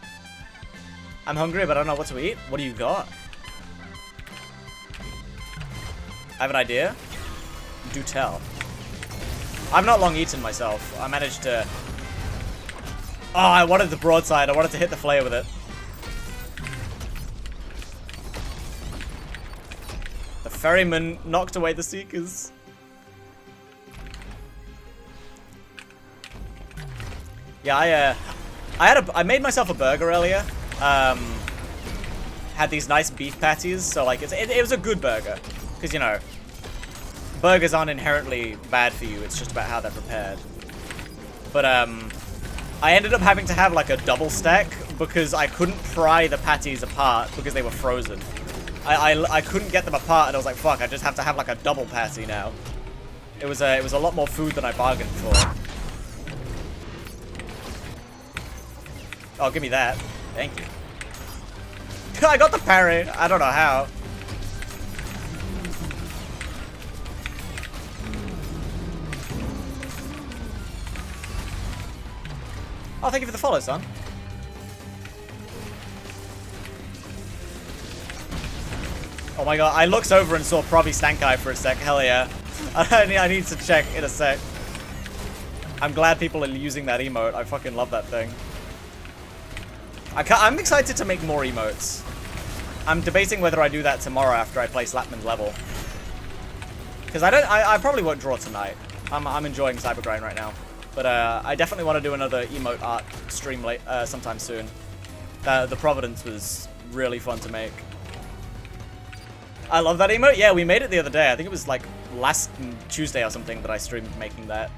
I'm hungry, but I don't know what to eat. What do you got? I have an idea. Do tell. I've not long eaten myself. I managed to... Oh, I wanted the broadside. I wanted to hit the flare with it. The ferryman knocked away the seekers. Yeah, I made myself a burger earlier. Had these nice beef patties, so like it was a good burger, because you know, burgers aren't inherently bad for you. It's just about how they're prepared. But I ended up having to have like a double stack because I couldn't pry the patties apart because they were frozen. I couldn't get them apart, and I was like, fuck, I just have to have like a double patty now. It was a lot more food than I bargained for. Oh, give me that. Thank you. I got the parry. I don't know how. Oh, thank you for the follow, son. Oh my god, I looked over and saw Provi Stankai for a sec. Hell yeah. I need to check in a sec. I'm glad people are using that emote. I fucking love that thing. I'm excited to make more emotes. I'm debating whether I do that tomorrow after I play Slapman's level. Because I probably won't draw tonight. I'm enjoying Cybergrind right now. But I definitely want to do another emote art stream sometime soon. The Providence was really fun to make. I love that emote. Yeah, we made it the other day. I think it was like last Tuesday or something that I streamed making that.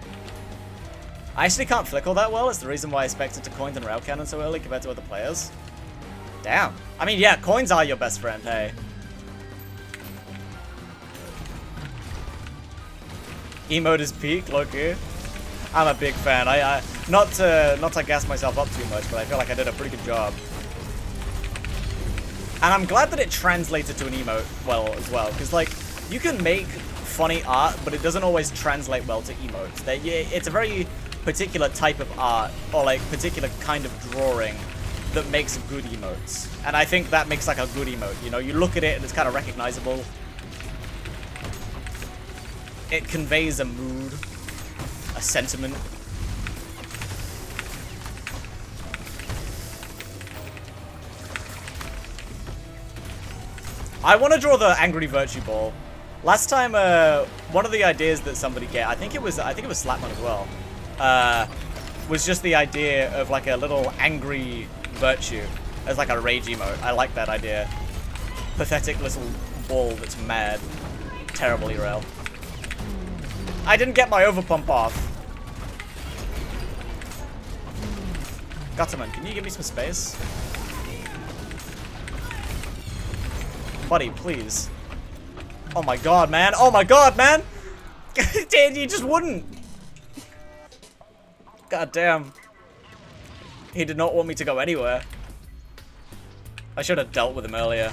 I actually can't flickle that well. It's the reason why I expected to coins and rail cannon so early compared to other players. Damn. I mean, yeah, coins are your best friend, hey. Emote is peak, low-key. I'm a big fan. Not to gas myself up too much, but I feel like I did a pretty good job. And I'm glad that it translated to an emote well as well, because like you can make funny art, but it doesn't always translate well to emotes. It's a very particular type of art or like particular kind of drawing that makes good emotes, and I think that makes like a good emote. You know, you look at it and it's kind of recognizable. It conveys a mood, a sentiment. I want to draw the Angry Virtue Ball. Last time, one of the ideas that somebody gave, I think it was Slapman as well, was just the idea of like a little angry virtue as like a rage emote. I like that idea. Pathetic little ball that's mad. Terribly rail. I didn't get my overpump off. Gutterman, can you give me some space? Buddy, please. Oh my god, man. Oh my god, man! Dude, you just wouldn't. God damn. He did not want me to go anywhere. I should have dealt with him earlier.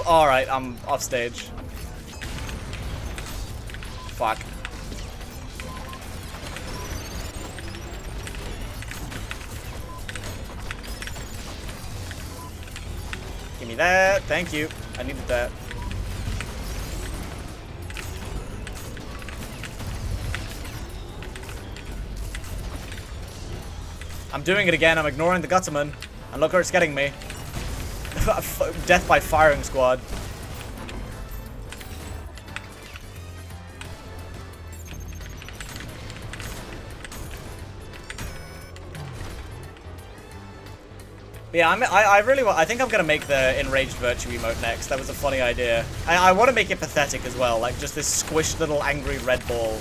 Alright, I'm off stage. Fuck. Give me that. Thank you. I needed that. I'm doing it again. I'm ignoring the Gutterman. And look where it's getting me. Death by firing squad. Yeah, I think I'm gonna make the Enraged Virtue emote next. That was a funny idea. I want to make it pathetic as well, like just this squished little angry red ball.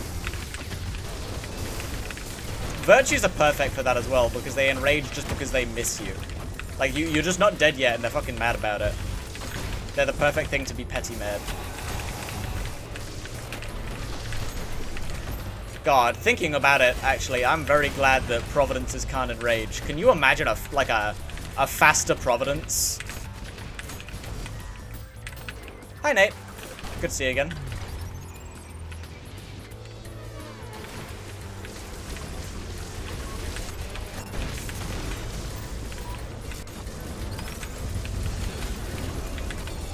Virtues are perfect for that as well, because they enrage just because they miss you. Like, you're just not dead yet, and they're fucking mad about it. They're the perfect thing to be petty mad. God, thinking about it, actually, I'm very glad that Providences can't enrage. Can you imagine a faster Providence? Hi, Nate. Good to see you again.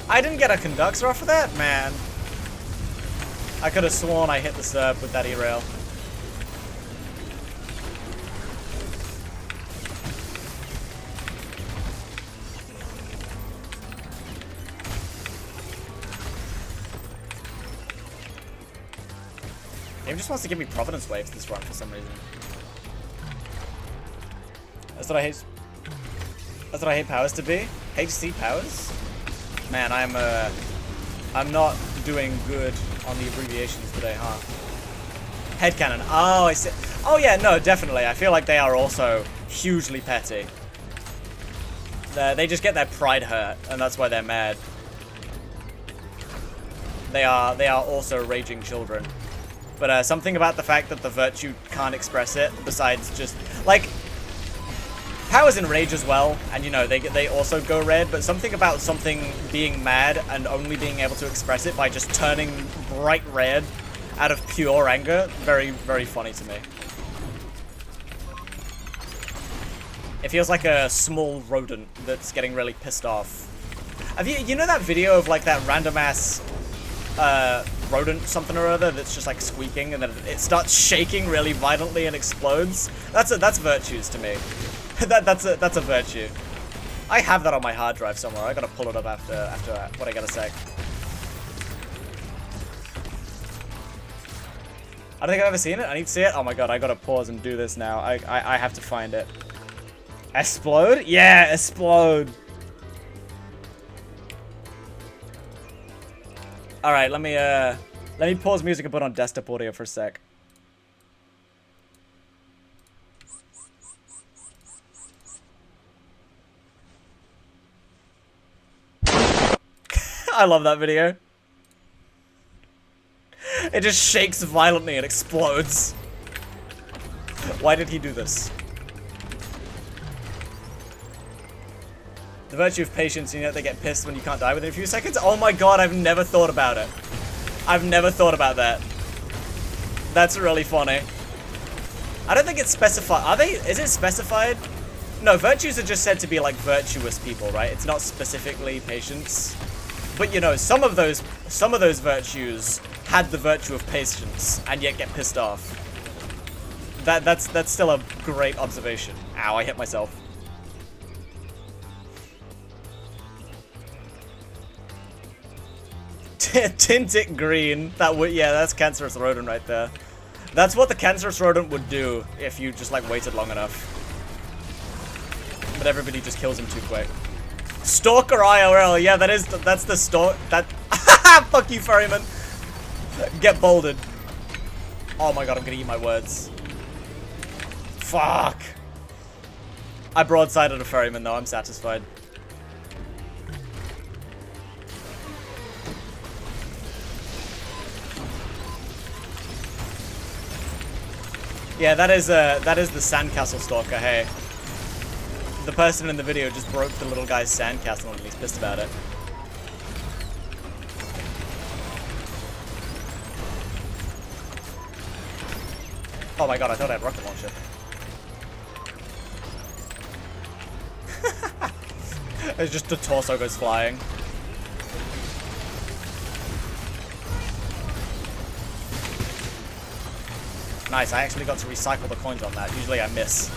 I didn't get a conductor off of that? Man. I could have sworn I hit the serve with that E-rail. Game just wants to give me Providence waves this run for some reason. That's what I hate powers to be. HC powers? Man, I'm not doing good on the abbreviations today, huh? Headcanon. Oh, I see. Oh yeah, no, definitely. I feel like they are also hugely petty. They just get their pride hurt, and that's why they're mad. They are also raging children. But something about the fact that the virtue can't express it, besides just like powers enrage as well, and you know they also go red. But something about something being mad and only being able to express it by just turning bright red out of pure anger, very, very funny to me. It feels like a small rodent that's getting really pissed off. Have you know that video of like that random ass rodent something or other that's just like squeaking and then it starts shaking really violently and explodes? That's virtues to me. that's a virtue. I have that on my hard drive somewhere. I gotta pull it up after what I gotta say. I don't think I've ever seen it. I need to see it. Oh my god, I gotta pause and do this now. I have to find it. Explode? Yeah, explode. Alright, let me pause music and put on desktop audio for a sec. I love that video. It just shakes violently and explodes. Why did he do this? The virtue of patience, you know, they get pissed when you can't die within a few seconds. Oh my god, I've never thought about it. I've never thought about that. That's really funny. I don't think it's specified. Are they? Is it specified? No, virtues are just said to be like virtuous people, right? It's not specifically patience. But you know, some of those virtues had the virtue of patience and yet get pissed off. That's still a great observation. Ow, I hit myself. Tint it green. Yeah, that's cancerous rodent right there. That's what the cancerous rodent would do if you just like waited long enough. But everybody just kills him too quick. Stalker IRL, yeah, that's the stalk that fuck you, ferryman. Get bolded. Oh my god, I'm gonna eat my words. Fuck. I broadsided a ferryman though, I'm satisfied. Yeah, that is the sandcastle stalker, hey. The person in the video just broke the little guy's sandcastle and he's pissed about it. Oh my god, I thought I had rocket launcher. It's just the torso goes flying. Nice, I actually got to recycle the coins on that. Usually I miss.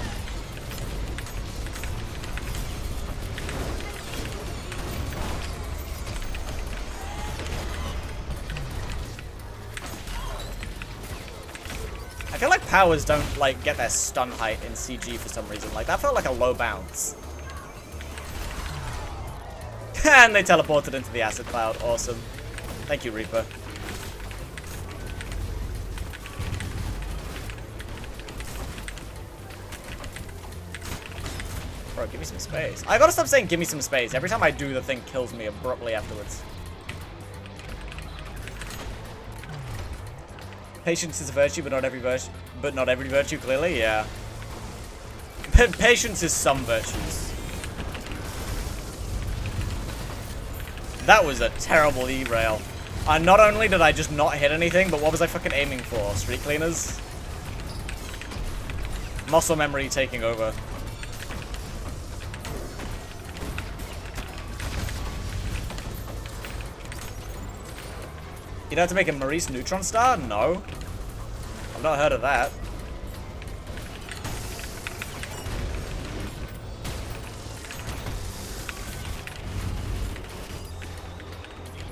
I feel like powers don't like get their stun height in CG for some reason. Like that felt like a low bounce. And they teleported into the acid cloud. Awesome. Thank you, Reaper. Bro, give me some space. I gotta stop saying give me some space. Every time I do, the thing kills me abruptly afterwards. Patience is a virtue, but not every virtue, clearly, yeah. Patience is some virtues. That was a terrible E-rail. Not only did I just not hit anything, but what was I fucking aiming for? Street cleaners? Muscle memory taking over. You know how to make a Maurice neutron star? No. I've not heard of that.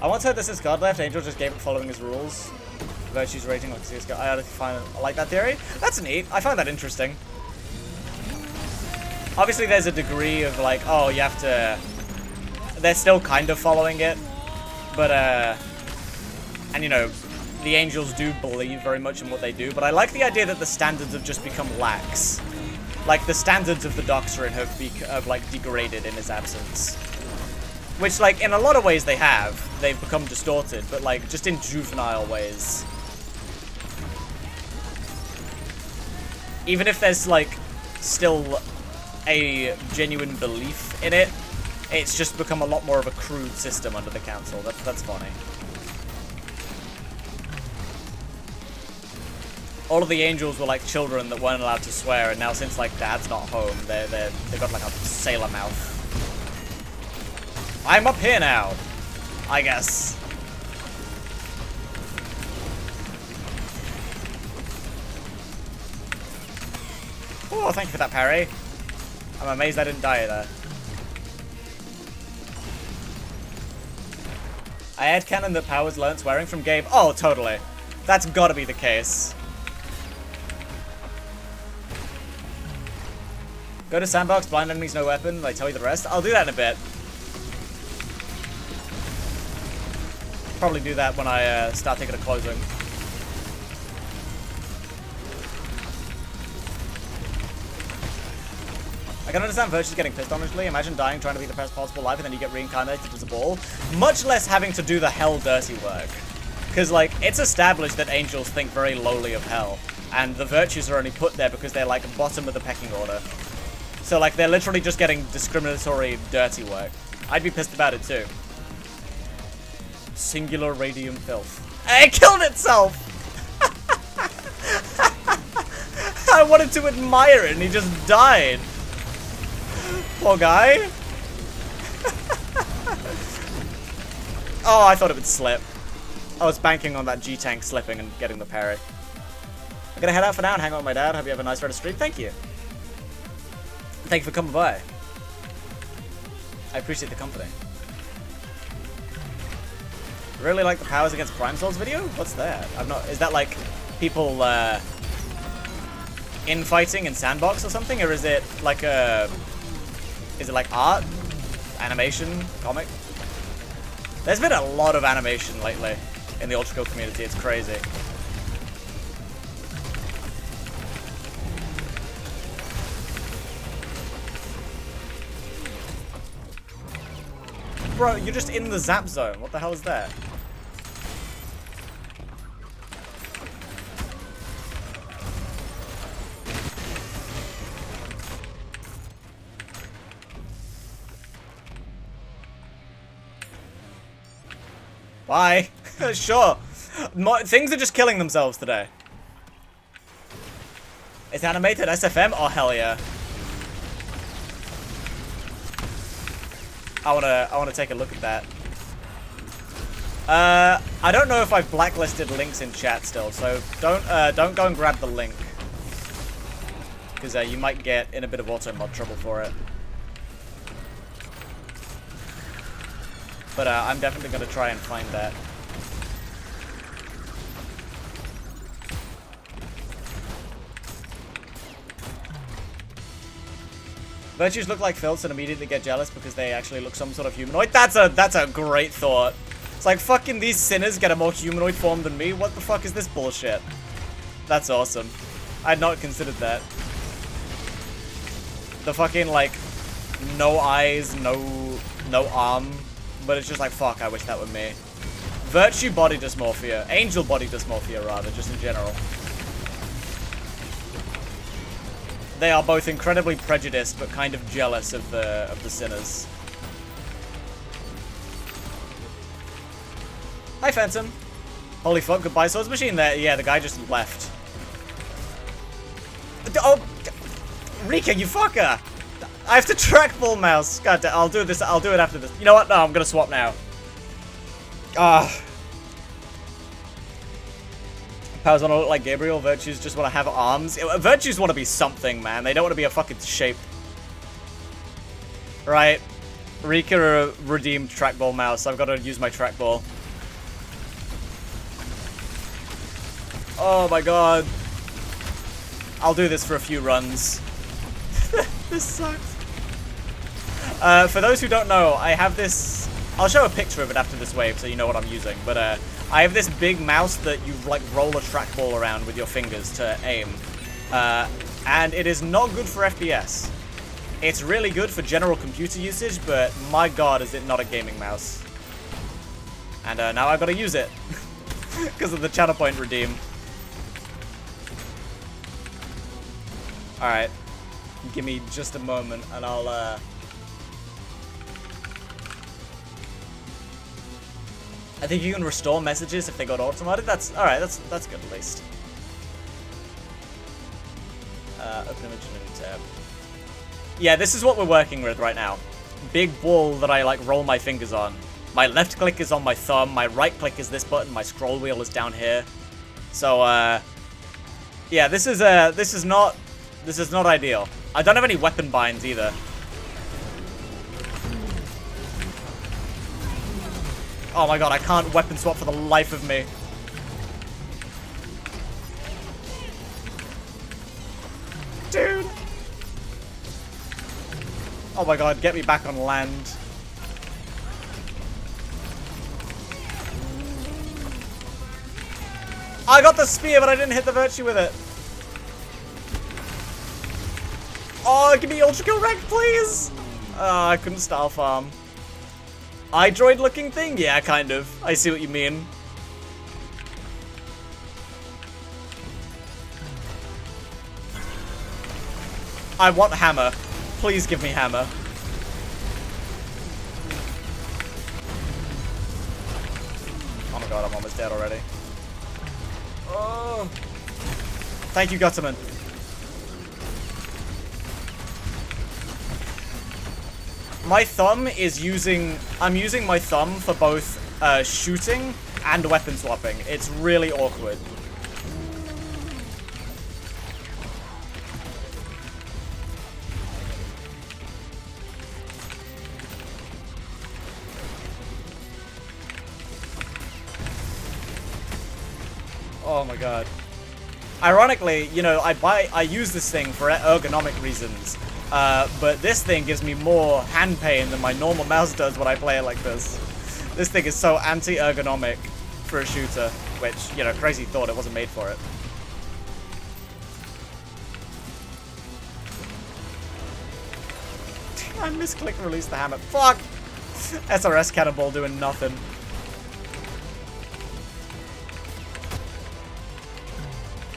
I once heard this is God left. Angel just gave it following his rules. Virtues rating like CSGO. I like that theory. That's neat. I find that interesting. Obviously, there's a degree of like, oh, you have to. They're still kind of following it, but and you know, the angels do believe very much in what they do. But I like the idea that the standards have just become lax. Like the standards of the Doctrine have like degraded in his absence. Which, like, in a lot of ways they have. They've become distorted, but, like, just in juvenile ways. Even if there's, like, still a genuine belief in it, it's just become a lot more of a crude system under the Council. That's funny. all of the angels were like children that weren't allowed to swear, and now since like dad's not home, they got like a sailor mouth. I'm up here now, I guess. Oh, thank you for that parry. I'm amazed I didn't die there. I had canon that Powers learned swearing from Gabe. Oh, totally. That's gotta be the case. Go to sandbox, blind enemies, no weapon. They tell you the rest. I'll do that in a bit. Probably do that when I start taking a closing. I can understand Virtue's getting pissed, honestly. Imagine dying trying to be the best possible life and then you get reincarnated as a ball. Much less having to do the hell dirty work. Because, like, it's established that angels think very lowly of hell. And the virtues are only put there because they're, like, bottom of the pecking order. So, like, they're literally just getting discriminatory, dirty work. I'd be pissed about it, too. Singular radium filth. It killed itself! I wanted to admire it and he just died. Poor guy. Oh, I thought it would slip. I was banking on that G-Tank slipping and getting the parry. I'm gonna head out for now and hang out with my dad. Hope you have a nice rest of stream. Thank you. Thank you for coming by. I appreciate the company. Really like the Powers Against Crime Souls video? What's that? I've not. Is that like people infighting in sandbox or something, or is it like a? Is it like art, animation, comic? There's been a lot of animation lately in the Ultra Kill community. It's crazy. Bro, you're just in the zap zone. What the hell is that? Bye. Sure. Things are just killing themselves today. It's animated SFM? Oh, hell yeah. I wanna take a look at that. I don't know if I've blacklisted links in chat still, so don't go and grab the link. Because you might get in a bit of auto mod trouble for it. But I'm definitely going to try and find that. Virtues look like filths and immediately get jealous because they actually look some sort of humanoid. That's a great thought. It's like, fucking these sinners get a more humanoid form than me. What the fuck is this bullshit? That's awesome. I'd not considered that. The fucking, like, no eyes, no arm. But it's just like, fuck, I wish that were me. Virtue body dysmorphia. Angel body dysmorphia, rather, just in general. They are both incredibly prejudiced, but kind of jealous of the sinners. Hi, Phantom. Holy fuck, goodbye, Swords Machine there. Yeah, the guy just left. Oh, Rika, you fucker! I have to trackball mouse. God damn, I'll do this. I'll do it after this. You know what? No, I'm gonna swap now. Powers want to look like Gabriel. Virtues just want to have arms. Virtues want to be something, man. They don't want to be a fucking shape. Right. Rika redeemed trackball mouse. I've got to use my trackball. Oh my god. I'll do this for a few runs. This sucks. For those who don't know, I have this... I'll show a picture of it after this wave so you know what I'm using. But I have this big mouse that you like roll a trackball around with your fingers to aim. And it is not good for FPS. It's really good for general computer usage, but my god is it not a gaming mouse. And now I've got to use it. Because of the channel point redeem. Alright. Give me just a moment and I'll I think you can restore messages if they got automated. That's alright, that's good at least. Open image in a new tab. Yeah, this is what we're working with right now. Big ball that I, like, roll my fingers on. My left click is on my thumb, my right click is this button, my scroll wheel is down here. So, yeah, this is not ideal. I don't have any weapon binds either. Oh my god, I can't weapon swap for the life of me. Dude! Oh my god, get me back on land. I got the spear, but I didn't hit the virtue with it. Oh, give me ultra kill rank, please! Oh, I couldn't style farm. iDroid looking thing? Yeah, kind of. I see what you mean. I want hammer. Please give me hammer. Oh my god, I'm almost dead already. Oh. Thank you, Gutterman. My thumb is I'm using my thumb for both shooting and weapon swapping. It's really awkward. Oh my god. Ironically, you know, I use this thing for ergonomic reasons. But this thing gives me more hand pain than my normal mouse does when I play it like this. This thing is so anti-ergonomic for a shooter, which, you know, crazy thought, it wasn't made for it. I misclicked and released the hammer. Fuck! SRS cannonball doing nothing.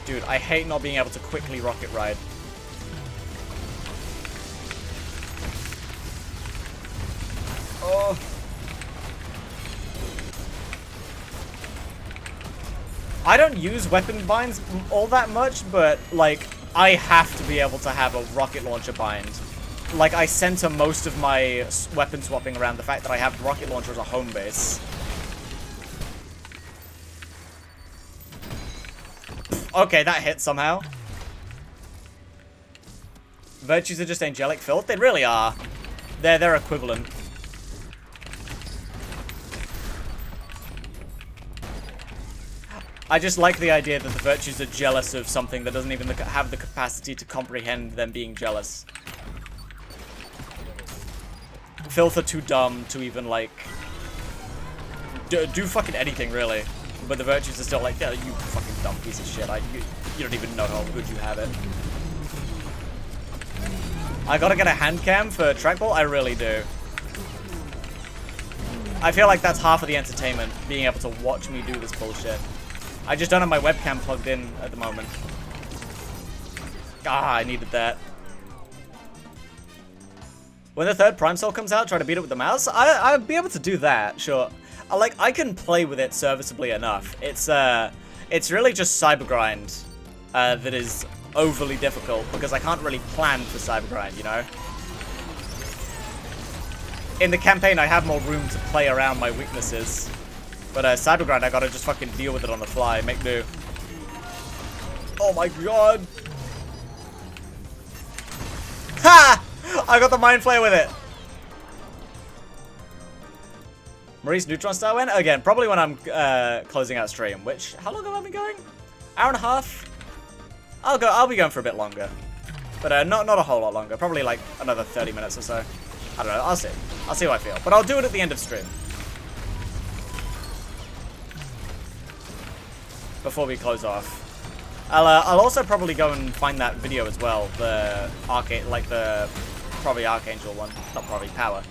Dude, I hate not being able to quickly rocket ride. Oh. I don't use weapon binds all that much, but, like, I have to be able to have a rocket launcher bind. Like, I center most of my weapon swapping around the fact that I have rocket launcher as a home base. Okay, that hit somehow. Virtues are just angelic filth? They really are. They're equivalent. I just like the idea that the virtues are jealous of something that doesn't even have the capacity to comprehend them being jealous. Filth are too dumb to even, like, do fucking anything, really. But the virtues are still like, yeah, you fucking dumb piece of shit. You don't even know how good you have it. I gotta get a hand cam for trackball? I really do. I feel like that's half of the entertainment, being able to watch me do this bullshit. I just don't have my webcam plugged in at the moment. Ah, I needed that. When the third Prime Soul comes out, try to beat it with the mouse? I'd be able to do that, sure. I can play with it serviceably enough. It's really just Cybergrind that is overly difficult, because I can't really plan for Cybergrind, you know? In the campaign, I have more room to play around my weaknesses. But Cybergrind, I gotta just fucking deal with it on the fly, make do. Oh my god! Ha! I got the Mind Flayer with it! Maurice Neutron Star win? Again, probably when I'm closing out stream, which, how long have I been going? Hour and a half? I'll be going for a bit longer. But not a whole lot longer, probably like another 30 minutes or so. I don't know, I'll see. I'll see how I feel. But I'll do it at the end of stream. Before we close off. I'll also probably go and find that video as well, the arcade, like the probably Archangel one, not probably Power.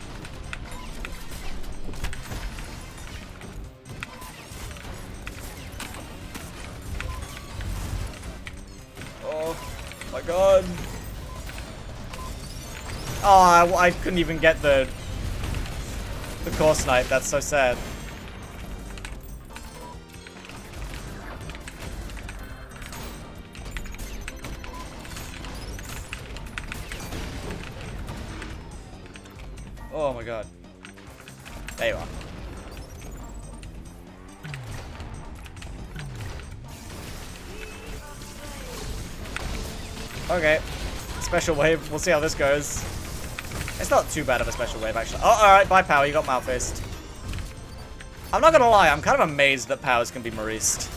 Oh my god! Oh, I couldn't even get the core snipe. That's so sad. Oh my god. There you are. Okay. Special wave. We'll see how this goes. It's not too bad of a special wave, actually. Oh, alright. Bye, Power. You got Malfaced. I'm not gonna lie. I'm kind of amazed that powers can be Marised.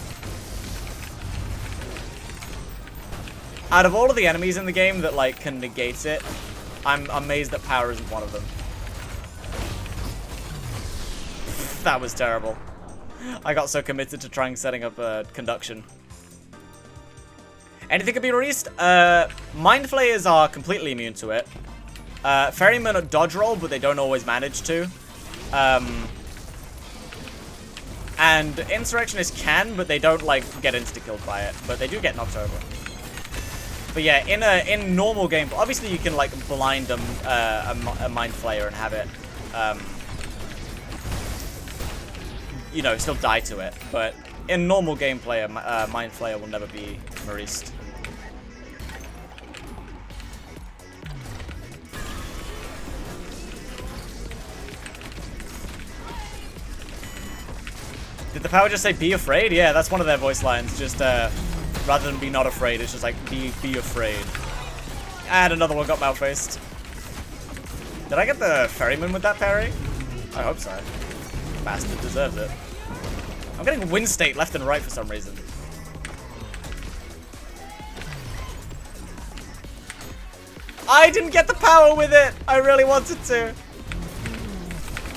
Out of all of the enemies in the game that, like, can negate it, I'm amazed that power isn't one of them. That was terrible. I got so committed to trying setting up conduction. Anything can be released? Mind Flayers are completely immune to it. Ferrymen dodge roll, but they don't always manage to. And Insurrectionists can, but they don't, like, get insta-killed by it. But they do get knocked over. But yeah, in normal game, obviously you can, like, blind a Mind Flayer and have it, you know, still die to it. But in normal gameplay, a Mind Flayer will never be Marised. Did the power just say be afraid? Yeah, that's one of their voice lines. Just rather than be not afraid, it's just like be afraid. And another one got Malfaced. Did I get the ferryman with that parry? I hope so. Bastard deserves it. I'm getting win state left and right for some reason. I didn't get the power with it! I really wanted to.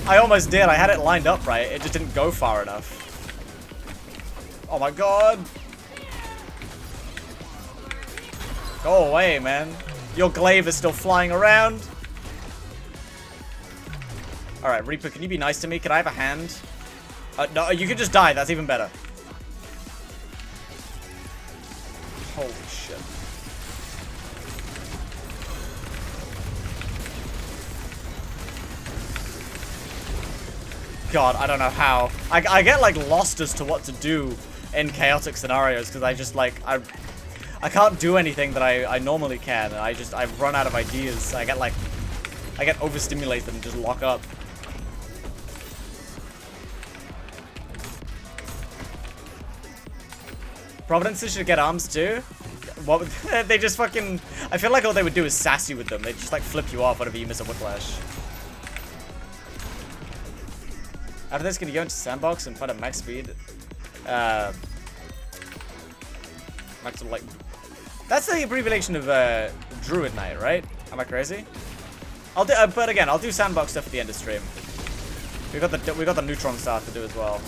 I almost did. I had it lined up right. It just didn't go far enough. Oh my god. Go away, man. Your glaive is still flying around. Alright, Reaper, can you be nice to me? Can I have a hand? No, you can just die. That's even better. Holy shit. God, I don't know how. I get, like, lost as to what to do in chaotic scenarios, because I just, like, I can't do anything that I normally can. I run out of ideas. I get overstimulated and just lock up. Providences should get arms too? What would, they just fucking... I feel like all they would do is sass you with them. They'd just, like, flip you off whenever you miss a whiplash. After this, can you go into sandbox and find a max speed? Max, like... That's the abbreviation of Druid Knight, right? Am I crazy? I'll do, but again, I'll do sandbox stuff at the end of stream. We got the neutron star to do as well.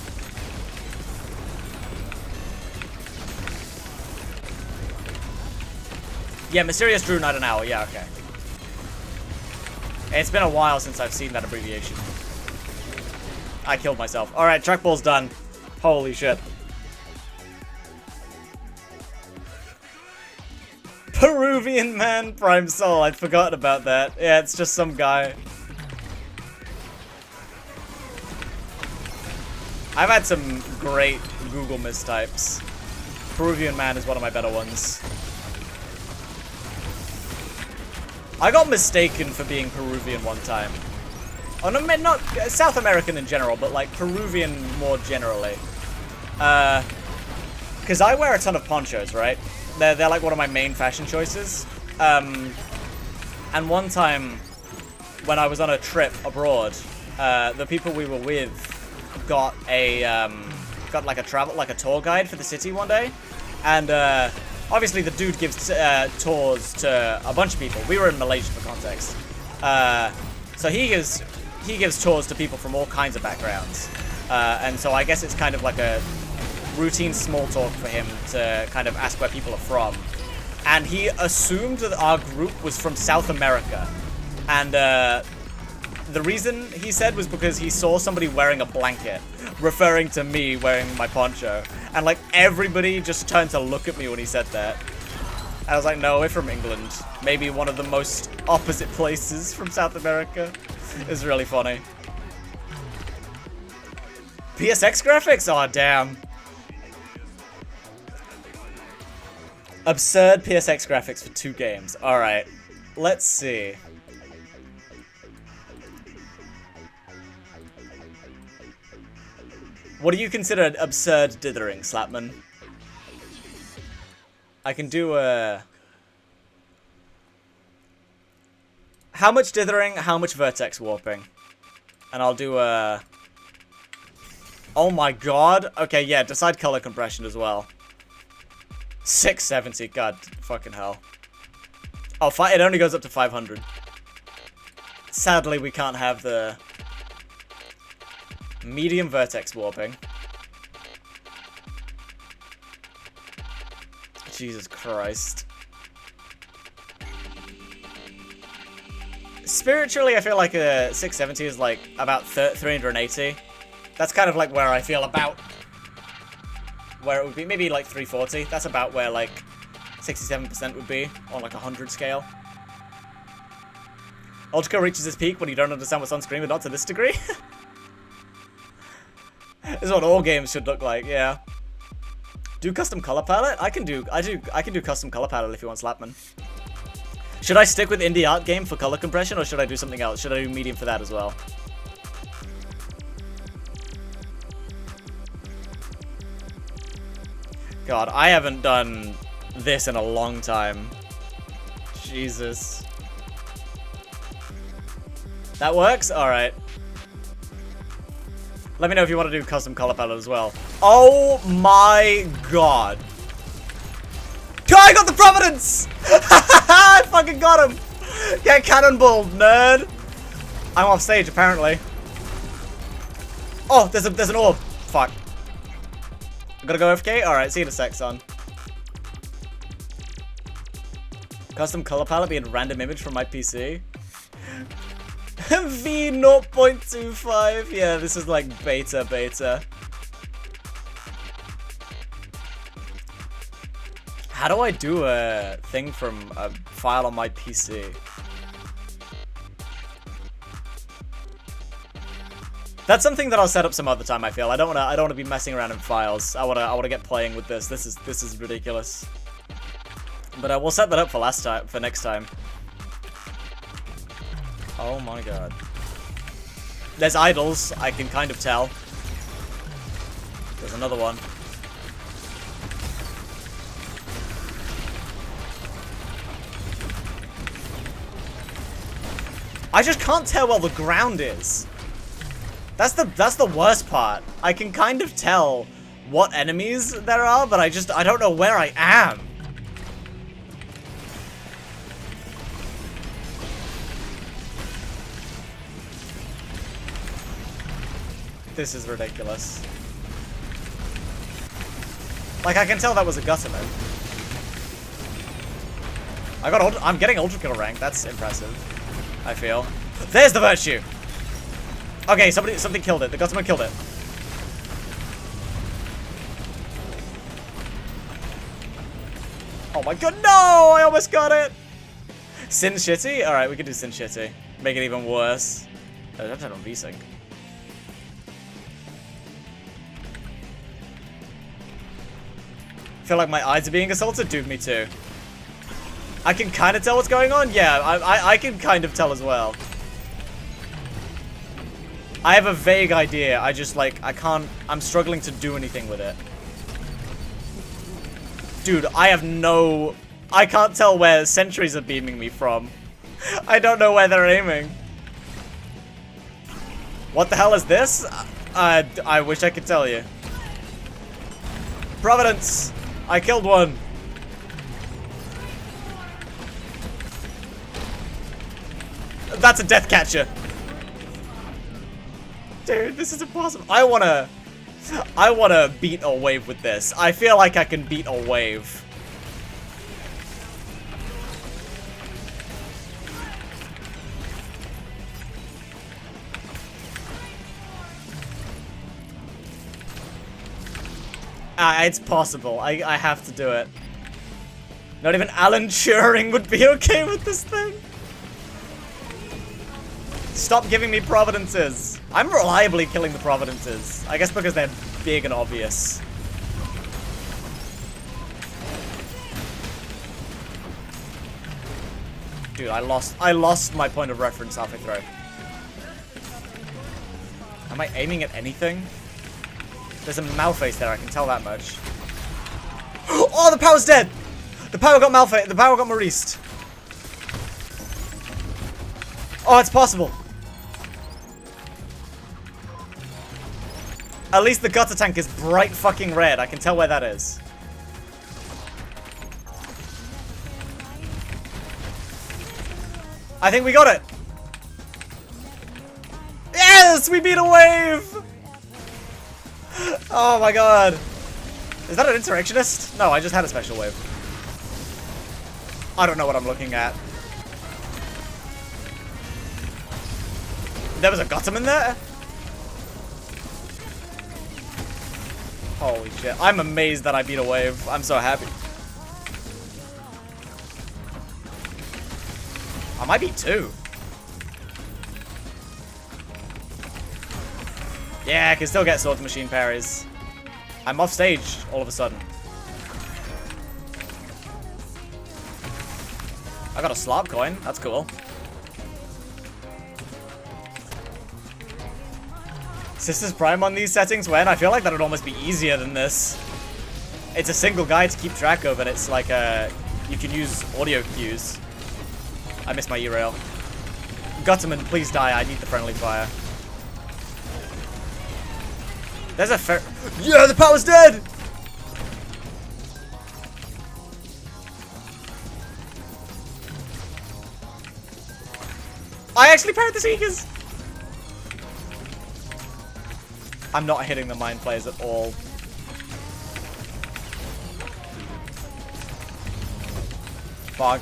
Yeah, Mysterious Druid Knight an hour. Yeah, okay. It's been a while since I've seen that abbreviation. I killed myself. All right, trackball's done. Holy shit. Peruvian man, Prime Soul. I'd forgotten about that. Yeah, it's just some guy. I've had some great Google mistypes. Peruvian man is one of my better ones. I got mistaken for being Peruvian one time. Oh, no, not South American in general, but like Peruvian more generally. Because I wear a ton of ponchos, right? They're like one of my main fashion choices. And one time, when I was on a trip abroad, the people we were with got like a tour guide for the city one day, and obviously the dude gives tours to a bunch of people. We were in Malaysia for context, so he gives tours to people from all kinds of backgrounds, and so I guess it's kind of like a routine small talk for him to kind of ask where people are from. And he assumed that our group was from South America. And the reason he said was because he saw somebody wearing a blanket, referring to me wearing my poncho. And like everybody just turned to look at me when he said that. I was like, no, we're from England. Maybe one of the most opposite places from South America. It was really funny. PSX graphics? Oh, damn. Absurd PSX graphics for 2 games. Alright. Let's see. What do you consider absurd dithering, Slapman? I can do how much dithering, how much vertex warping? And I'll do oh my god. Okay, yeah, decide color compression as well. 670, god fucking hell. Oh, it only goes up to 500. Sadly, we can't have the medium vertex warping. Jesus Christ. Spiritually, I feel like a 670 is like about 380. That's kind of like where I feel about where it would be. Maybe like 340. That's about where like 67% would be on like a 100 scale. Ultra reaches its peak when you don't understand what's on screen, but not to this degree. This is what all games should look like, yeah. Do custom color palette? I can do custom color palette if you want, Slapman. Should I stick with indie art game for color compression, or should I do something else? Should I do medium for that as well? God, I haven't done this in a long time. Jesus. That works? Alright. Let me know if you want to do custom color palette as well. Oh my god. I got the Providence! I fucking got him! Get cannonballed, nerd! I'm off stage, apparently. Oh, there's an orb. Fuck. I gotta go AFK? Alright, see you in a sec, son. Custom color palette being a random image from my PC. V0.25. Yeah, this is like beta. How do I do a thing from a file on my PC? That's something that I'll set up some other time, I feel. I don't wanna be messing around in files. I wanna get playing with this. This is ridiculous. But we'll set that up for next time. Oh my god. There's idols, I can kind of tell. There's another one. I just can't tell where the ground is. That's the worst part. I can kind of tell what enemies there are, but I don't know where I am. This is ridiculous. Like, I can tell that was a Gutterman. I'm getting Ultra Killer rank. That's impressive, I feel. There's the Virtue! Okay, something killed it. The Gutterman killed it. Oh my god, no! I almost got it! Sin Shitty? Alright, we can do Sin Shitty. Make it even worse. I don't have on VSync. Feel like my eyes are being assaulted? Dude, me too. I can kind of tell what's going on? Yeah, I can kind of tell as well. I have a vague idea. I just, like, I'm struggling to do anything with it. Dude, I can't tell where sentries are beaming me from. I don't know where they're aiming. What the hell is this? I wish I could tell you. Providence! I killed one. That's a death catcher. Dude, this is impossible. I wanna beat a wave with this. I feel like I can beat a wave. It's possible. I have to do it. Not even Alan Turing would be okay with this thing. Stop giving me Providences. I'm reliably killing the Providences. I guess because they're big and obvious. Dude, I lost my point of reference halfway through. Am I aiming at anything? There's a Malphite there, I can tell that much. Oh, the power's dead! The power got Malphite, the power got Maurice. Oh, it's possible. At least the gutter tank is bright fucking red. I can tell where that is. I think we got it. Yes, we beat a wave. Oh my god. Is that an insurrectionist? No, I just had a special wave. I don't know what I'm looking at. There was a Gotterman there? Holy shit. I'm amazed that I beat a wave. I'm so happy. I might beat 2. Yeah, I can still get Sword Machine parries. I'm off stage all of a sudden. I got a slop coin. That's cool. Sisters Prime on these settings when? I feel like that would almost be easier than this. It's a single guide to keep track of, and it's like you can use audio cues. I missed my E-rail. Gutterman, please die. I need the friendly fire. There's a yeah, the power's dead! I actually parried the Seekers! I'm not hitting the Mind Players at all. Fuck.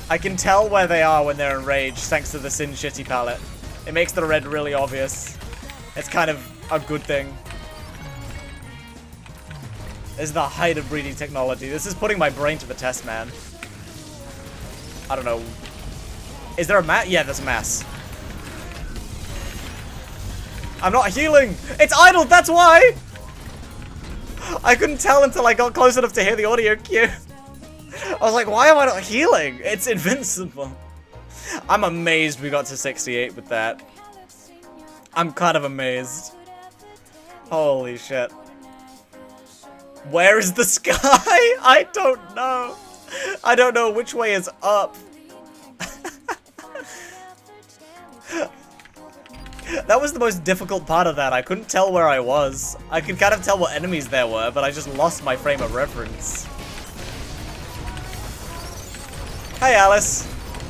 I can tell where they are when they're enraged, thanks to the Sin Shitty palette. It makes the red really obvious. It's kind of a good thing. This is the height of breeding technology. This is putting my brain to the test, man. I don't know. Is there a mass? Yeah, there's a mass. I'm not healing! It's idle, that's why! I couldn't tell until I got close enough to hear the audio cue. I was like, why am I not healing? It's invincible. I'm amazed we got to 68 with that. I'm kind of amazed. Holy shit. Where is the sky? I don't know. I don't know which way is up. That was the most difficult part of that. I couldn't tell where I was. I could kind of tell what enemies there were, but I just lost my frame of reference. Hey, Alice.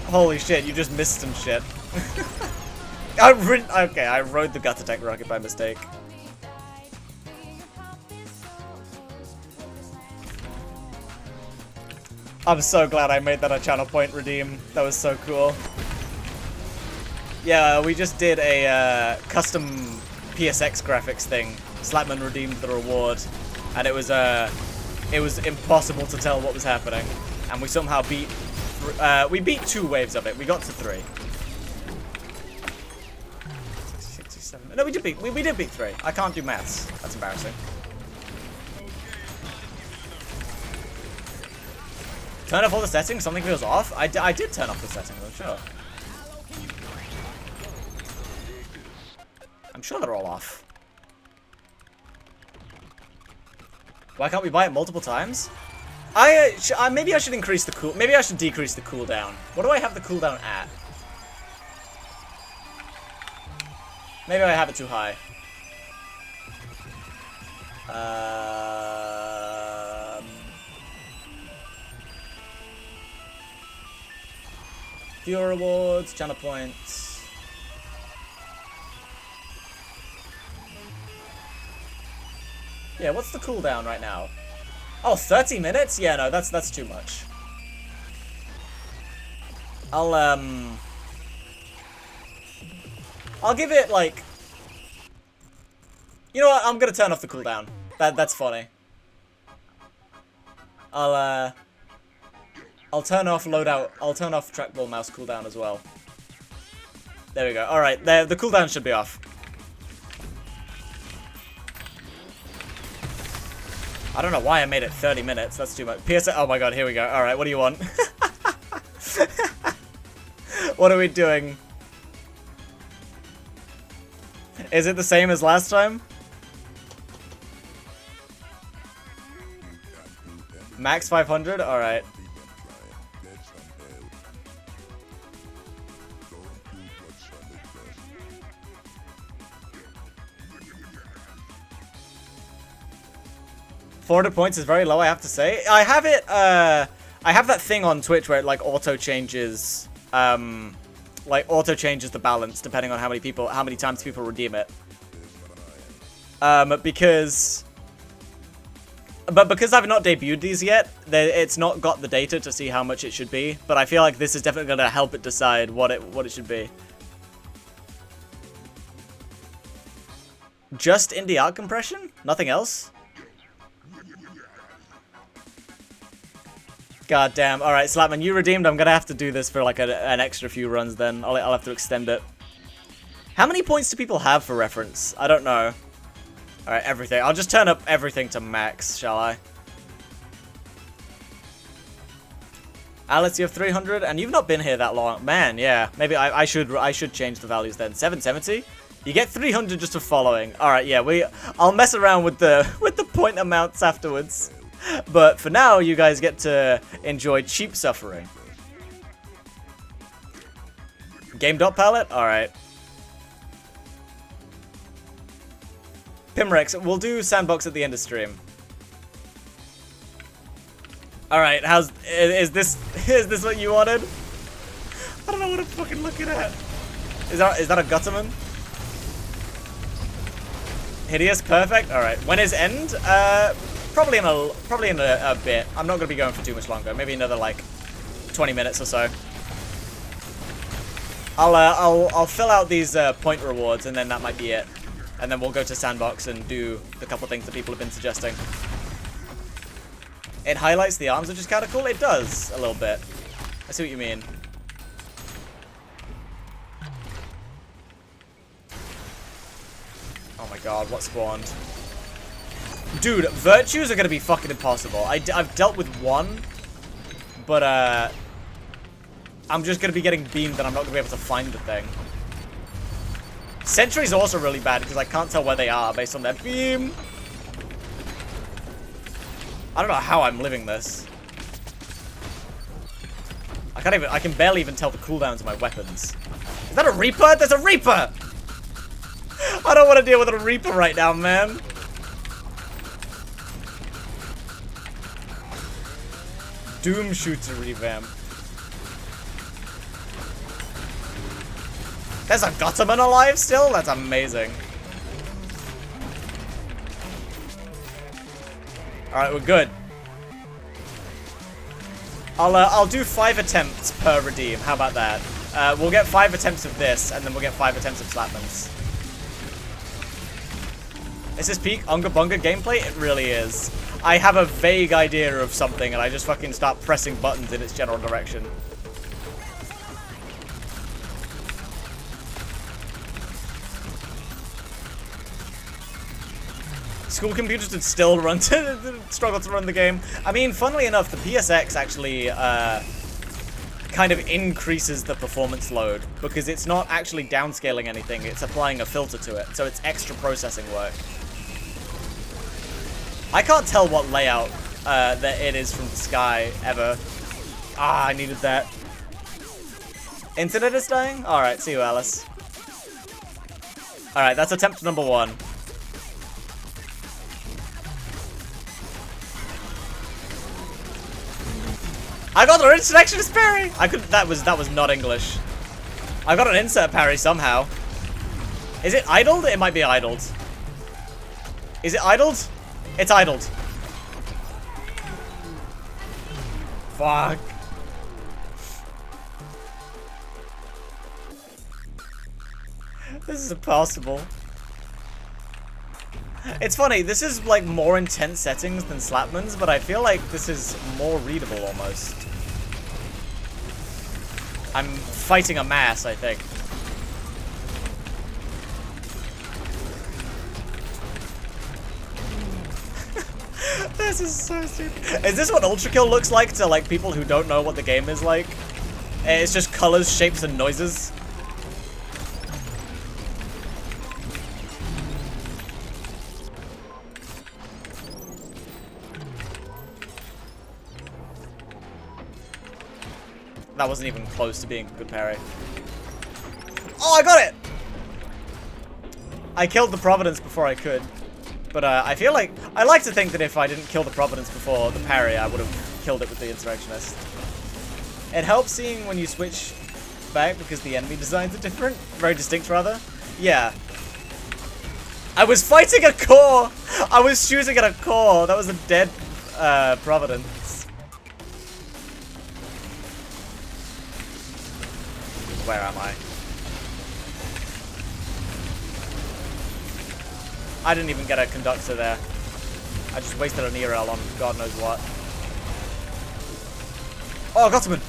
Holy shit, you just missed some shit. Okay, I rode the Gut Attack rocket by mistake. I'm so glad I made that a channel point redeem. That was so cool. Yeah, we just did a custom PSX graphics thing. Slapman redeemed the reward, and it was impossible to tell what was happening, and we somehow beat. We beat 2 waves of it. We got to 3. 67. No, we did beat 3. I can't do maths. That's embarrassing. Turn off all the settings. Something feels off. I did turn off the settings. I'm sure. I'm sure they're all off. Why can't we buy it multiple times? Maybe I should increase the maybe I should decrease the cooldown. What do I have the cooldown at? Maybe I have it too high. Viewer rewards, channel points. Yeah, what's the cooldown right now? Oh, 30 minutes? Yeah, no, that's too much. I'll give it, like... You know what? I'm gonna turn off the cooldown. That's funny. I'll turn off loadout. I'll turn off trackball mouse cooldown as well. There we go. Alright, the cooldown should be off. I don't know why I made it 30 minutes. That's too much. PSA. Oh my god, here we go. Alright, what do you want? What are we doing? Is it the same as last time? Max 500? Alright. $400 is very low, I have to say. I have it, I have that thing on Twitch where it, like, auto-changes, the balance depending on how many times people redeem it. Because I've not debuted these yet, it's not got the data to see how much it should be, but I feel like this is definitely going to help it decide what it should be. Just indie art compression? Nothing else? God damn. Alright, Slapman, you redeemed. I'm gonna have to do this for like an extra few runs then. I'll have to extend it. How many points do people have for reference? I don't know. Alright, everything. I'll just turn up everything to max, shall I? Alice, you have 300, and you've not been here that long. Man, yeah. Maybe I should change the values then. 770? You get 300 just for following. Alright, yeah, I'll mess around with the point amounts afterwards. But for now, you guys get to enjoy cheap suffering. Game dot palette? Alright. Pimrex, we'll do sandbox at the end of stream. Alright, is this what you wanted? I don't know what I'm fucking looking at. Is that a Gutterman? Hideous, perfect. Alright, when is end? Probably in a bit. I'm not gonna be going for too much longer. Maybe another like 20 minutes or so. I'll fill out these point rewards and then that might be it. And then we'll go to sandbox and do the couple things that people have been suggesting. It highlights the arms, which is kind of cool. It does a little bit. I see what you mean. Oh my god, what spawned? Dude, virtues are gonna be fucking impossible. I've dealt with one, but I'm just gonna be getting beamed and I'm not gonna be able to find the thing. Sentry's also really bad because I can't tell where they are based on their beam. I don't know how I'm living this. I can barely even tell the cooldowns of my weapons. Is that a Reaper? There's a Reaper! I don't want to deal with a Reaper right now, man. Doom Shooter revamp. There's a Gutterman alive still? That's amazing. Alright, we're good. I'll do 5 attempts per redeem. How about that? We'll get 5 attempts of this, and then we'll get 5 attempts of Slapman's. Is this peak Unga Bunga gameplay? It really is. I have a vague idea of something, and I just fucking start pressing buttons in its general direction. School computers would still struggle to run the game. I mean, funnily enough, the PSX actually kind of increases the performance load because it's not actually downscaling anything, it's applying a filter to it, so it's extra processing work. I can't tell what layout that it is from the sky, ever. Ah, I needed that. Internet is dying? Alright, see you, Alice. Alright, that's attempt number 1. I got an insurrectionist parry! That was not English. I got an insert parry somehow. Is it idled? It might be idled. Is it idled? It's idled. Fuck. This is impossible. It's funny, this is like more intense settings than Slapman's, but I feel like this is more readable almost. I'm fighting a mass, I think. This is so stupid. Is this what Ultra Kill looks like to like people who don't know what the game is like? It's just colors, shapes, and noises. That wasn't even close to being a good parry. Oh, I got it! I killed the Providence before I could. But I feel like... I like to think that if I didn't kill the Providence before the parry, I would have killed it with the Insurrectionist. It helps seeing when you switch back because the enemy designs are different. Very distinct, rather. Yeah. I was fighting a core! I was shooting at a core! That was a dead Providence. Where am I? I didn't even get a conductor there. I just wasted an ERL on God knows what. Oh, I got him!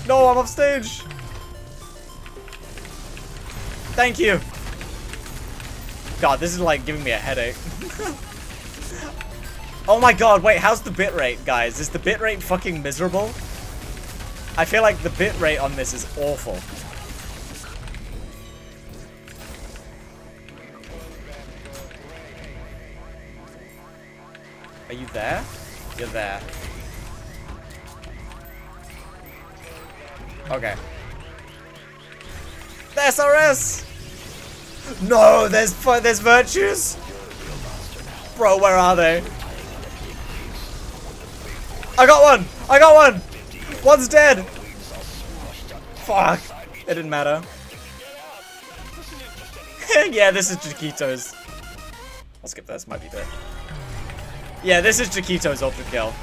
No, I'm off stage! Thank you! God, this is like giving me a headache. Oh my god, wait, how's the bitrate, guys? Is the bitrate fucking miserable? I feel like the bitrate on this is awful. Are you there? You're there. Okay. The SRS! No, there's virtues! Bro, where are they? I got one! I got one! One's dead! Fuck. It didn't matter. Yeah, this is Chiquito's. I'll skip this, might be good. Yeah, this is Chiquito's ultra kill.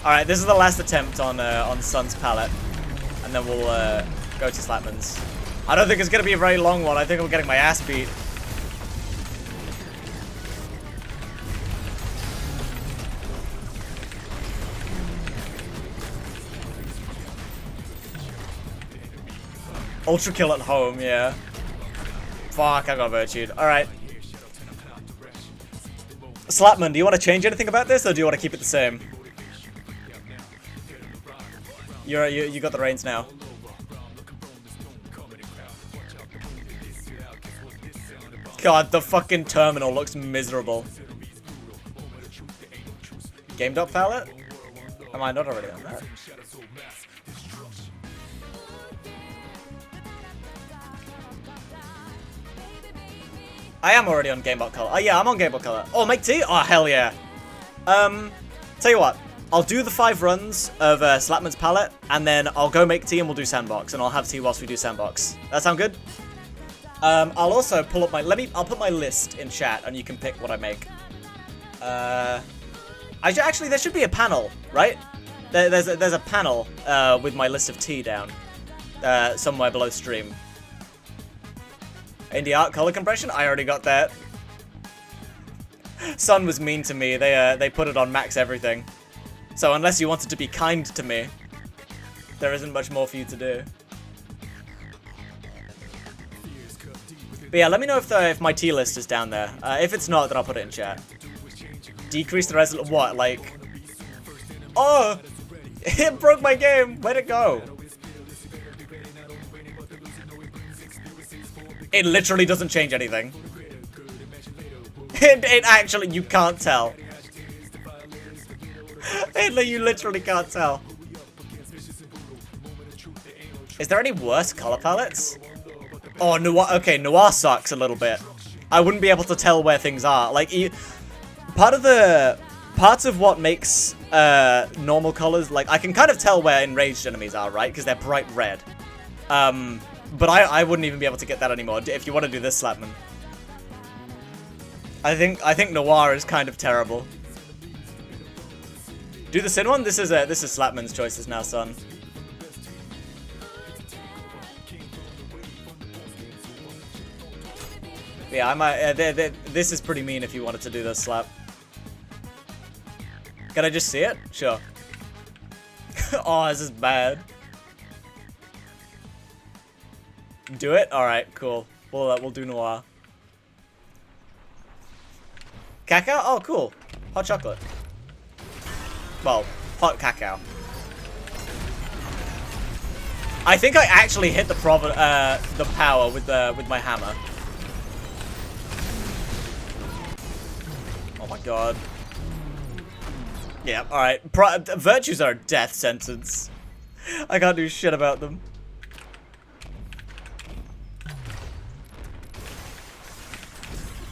Alright, this is the last attempt on Sun's palette. And then we'll go to Slapman's. I don't think it's gonna be a very long one. I think I'm getting my ass beat. Ultra kill at home, yeah. Fuck, I got virtued. Alright. Slapman, do you want to change anything about this, or do you want to keep it the same? You got the reins now. God, the fucking terminal looks miserable. Game dot palette? Am I not already on that? I am already on Gamebot Color. Oh yeah, I'm on Gamebot Color. Oh, make T? Oh, hell yeah. Tell you what. I'll do the 5 runs of Slapman's palette, and then I'll go make T and we'll do Sandbox, and I'll have T whilst we do Sandbox. That sound good? I'll also pull up my... I'll put my list in chat, and you can pick what I make. Actually, there should be a panel, right? There's a panel with my list of T down. Somewhere below stream. Indie art color compression? I already got that. Sun was mean to me. They put it on max everything. So unless you wanted to be kind to me, there isn't much more for you to do. But yeah, let me know if my T list is down there. If it's not, then I'll put it in chat. Decrease the resolution. What? Like? Oh! It broke my game. Where'd it go? It literally doesn't change anything. It actually, you can't tell. You literally can't tell. Is there any worse color palettes? Oh, Noir. Okay, Noir sucks a little bit. I wouldn't be able to tell where things are. Like, part of what makes normal colors, like, I can kind of tell where enraged enemies are, right? Because they're bright red. But I wouldn't even be able to get that anymore if you want to do this, Slapman. I think Noir is kind of terrible. Do the Sin one? This is Slapman's choices now, son. Yeah, I might. This is pretty mean if you wanted to do this, Slap. Can I just see it? Sure. Oh, this is bad. Do it? Alright, cool. We'll do Noir. Cacao? Oh, cool. Hot chocolate. Well, hot cacao. I think I actually hit the power with my hammer. Oh my god. Yeah, alright. Virtues are a death sentence. I can't do shit about them.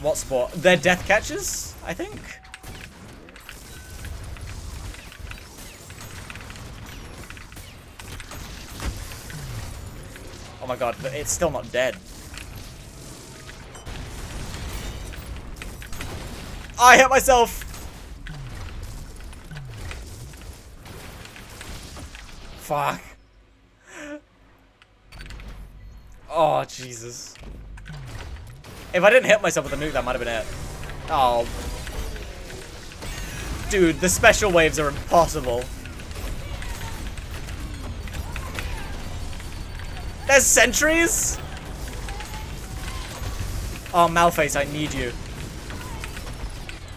What sport? They're death catchers, I think. Oh my god, it's still not dead. I hit myself! Fuck. Oh, Jesus. If I didn't hit myself with a nuke, that might have been it. Oh. Dude, the special waves are impossible. There's sentries? Oh, Malface, I need you.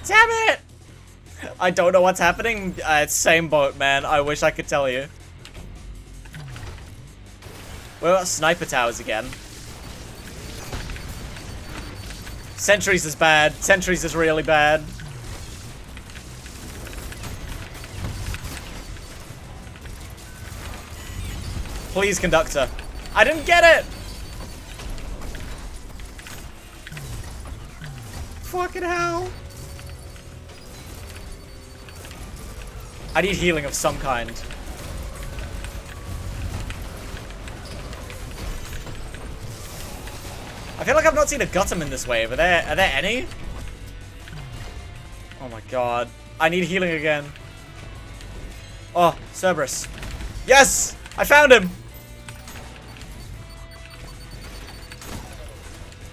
Damn it! I don't know what's happening. It's same boat, man. I wish I could tell you. What about sniper towers again? Sentries is bad. Sentries is really bad. Please, conductor. I didn't get it! Fucking hell. I need healing of some kind. I feel like I've not seen a Guttum in this wave. Are there any? Oh my god. I need healing again. Oh, Cerberus. Yes! I found him!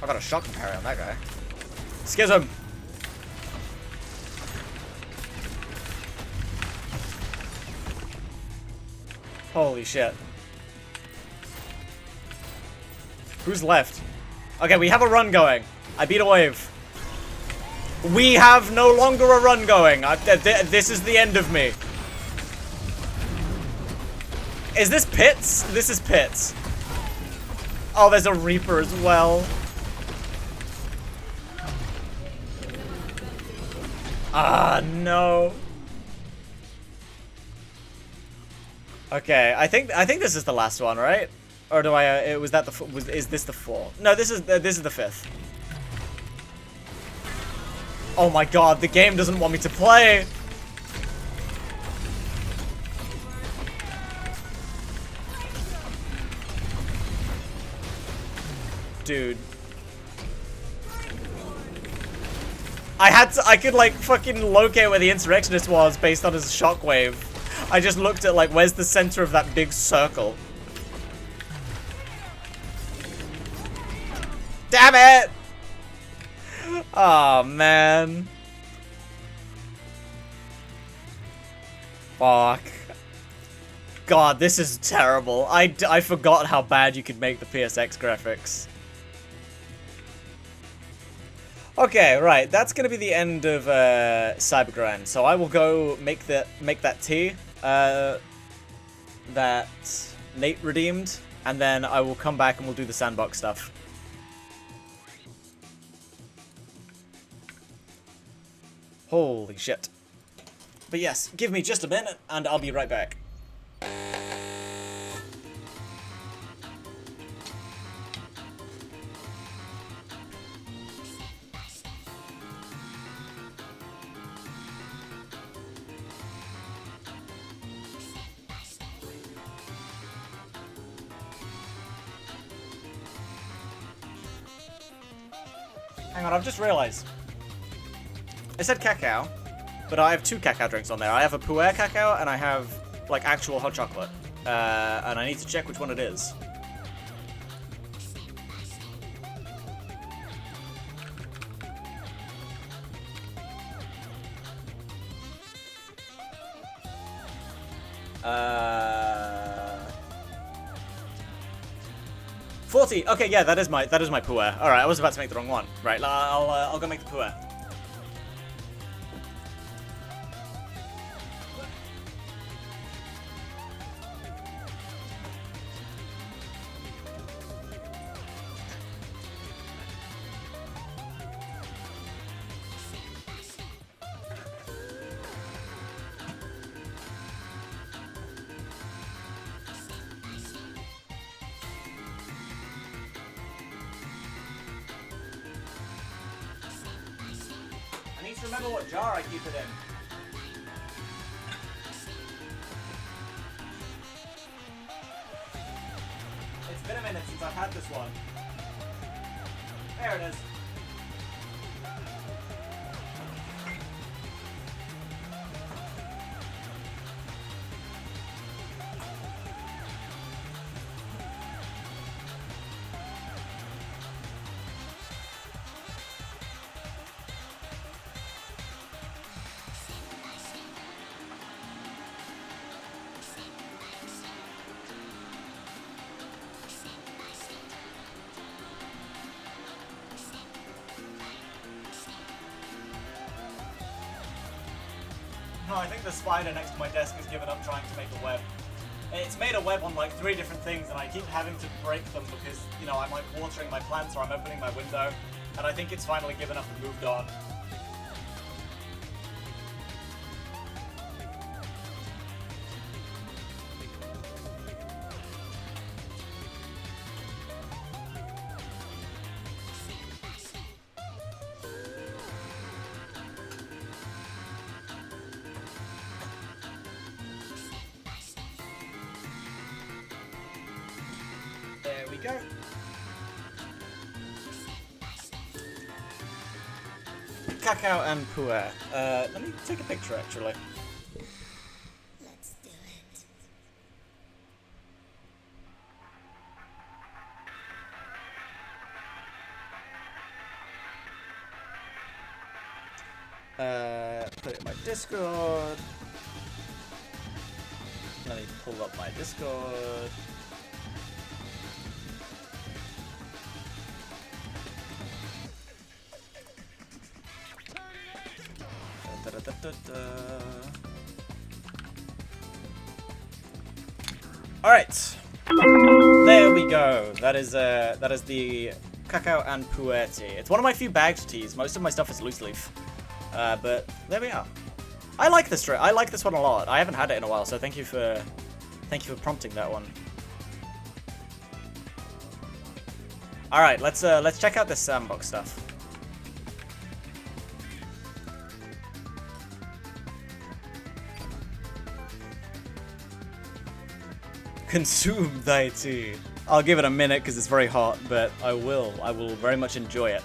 I got a shotgun parry on that guy. Schism! Holy shit. Who's left? Okay, we have a run going. I beat a wave. We have no longer a run going. This is the end of me. Is this Pits? This is Pits. Oh, there's a Reaper as well. Ah, no. Okay, I think this is the last one, right? Or do I? Is this the fourth? No, this is the fifth. Oh my god, the game doesn't want me to play. Dude. I could like fucking locate where the insurrectionist was based on his shockwave. I just looked at like, where's the center of that big circle? Damn it! Oh man. Fuck. God, this is terrible. I forgot how bad you could make the PSX graphics. Okay, right. That's gonna be the end of Cybergrind. So I will go make that tea that Nate redeemed, and then I will come back and we'll do the sandbox stuff. Holy shit. But yes, give me just a minute and I'll be right back. Hang on, I've just realized. I said cacao, but I have two cacao drinks on there. I have a pu'er cacao and I have like actual hot chocolate. And I need to check which one it is. Uh, 40. Okay, yeah, that is my pu'er. All right, I was about to make the wrong one. Right, I'll go make the pu'er. to remember what jar I keep it in. It's been a minute since I've had this one. There it is. No, I think the spider next to my desk has given up trying to make a web. It's made a web on like 3 different things, and I keep having to break them because, you know, I'm like watering my plants or I'm opening my window, and I think it's finally given up and moved on. There we go. Cacao and puer. Let me take a picture actually. Let's do it. Put it in my Discord. Let me pull up my Discord. Alright. There we go. That is the cacao and puerti. It's one of my few bagged teas. Most of my stuff is loose leaf. But there we are. I like this one a lot. I haven't had it in a while, so thank you for prompting that one. Alright, let's check out this sandbox stuff. Consume thy tea. I'll give it a minute because it's very hot, but I will very much enjoy it.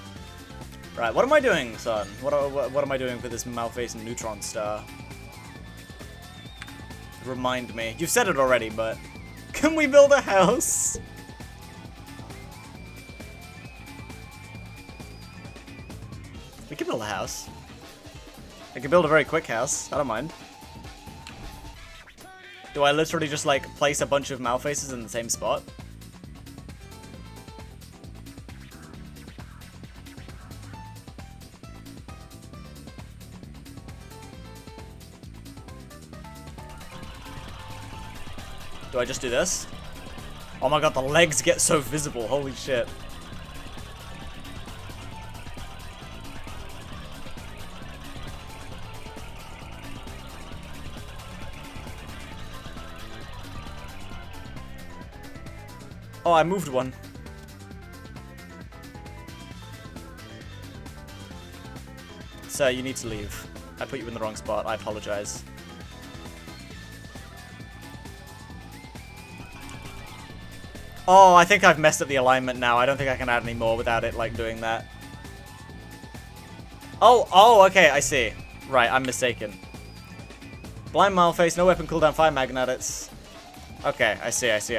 Right, what am I doing, son? What am I doing for this Malphase neutron star? Remind me. You've said it already, but can we build a house? We can build a house. I can build a very quick house. I don't mind. Do I literally just, like, place a bunch of Malphases in the same spot? Do I just do this? Oh my god, the legs get so visible. Holy shit. Oh, I moved one. Sir, you need to leave. I put you in the wrong spot. I apologize. Oh, I think I've messed up the alignment now. I don't think I can add any more without it, like, doing that. Oh, okay, I see. Right, I'm mistaken. Blind Malphase, no weapon cooldown, fire magnetics. Okay, I see. I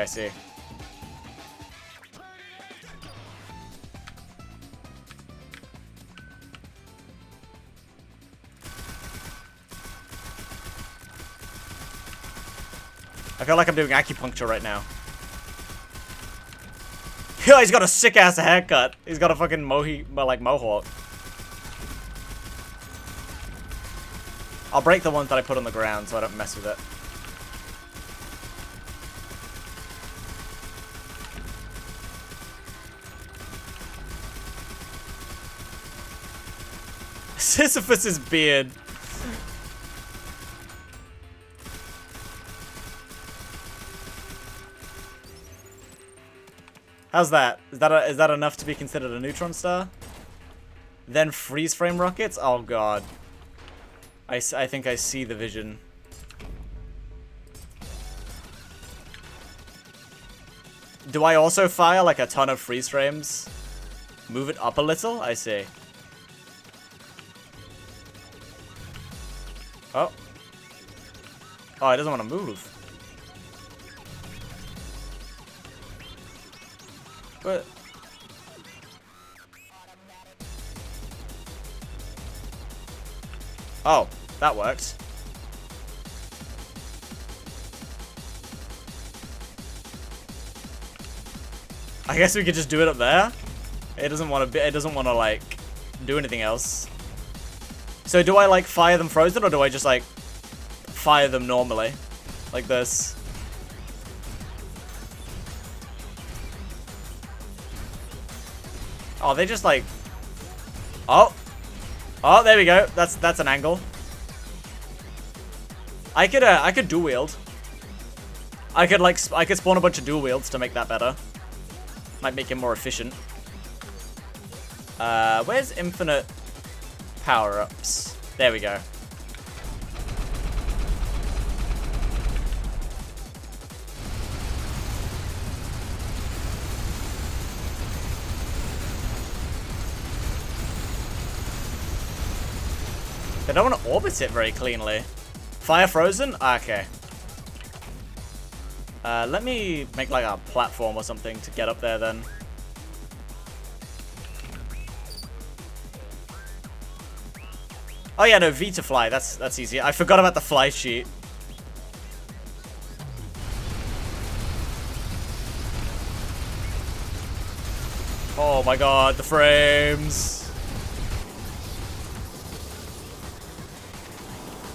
feel like I'm doing acupuncture right now. Yeah, he's got a sick-ass haircut. He's got a fucking mohawk. I'll break the ones that I put on the ground so I don't mess with it. Sisyphus's beard. How's that? Is that enough to be considered a neutron star? Then freeze frame rockets? Oh god. I think I see the vision. Do I also fire like a ton of freeze frames? Move it up a little? I see. Oh. Oh, it doesn't want to move. What? Oh, that worked. I guess we could just do it up there. It doesn't want to. It doesn't want to like do anything else. So do I like fire them frozen, or do I just like fire them normally, like this? Oh, they just like. Oh, oh, there we go. That's an angle. I could dual wield. I could spawn a bunch of dual wields to make that better. Might make it more efficient. Where's infinite power-ups? There we go. They don't want to orbit it very cleanly. Fire frozen? Okay. Let me make like a platform or something to get up there then. Oh yeah, no, V to fly. That's easy. I forgot about the fly sheet. Oh my god, the frames.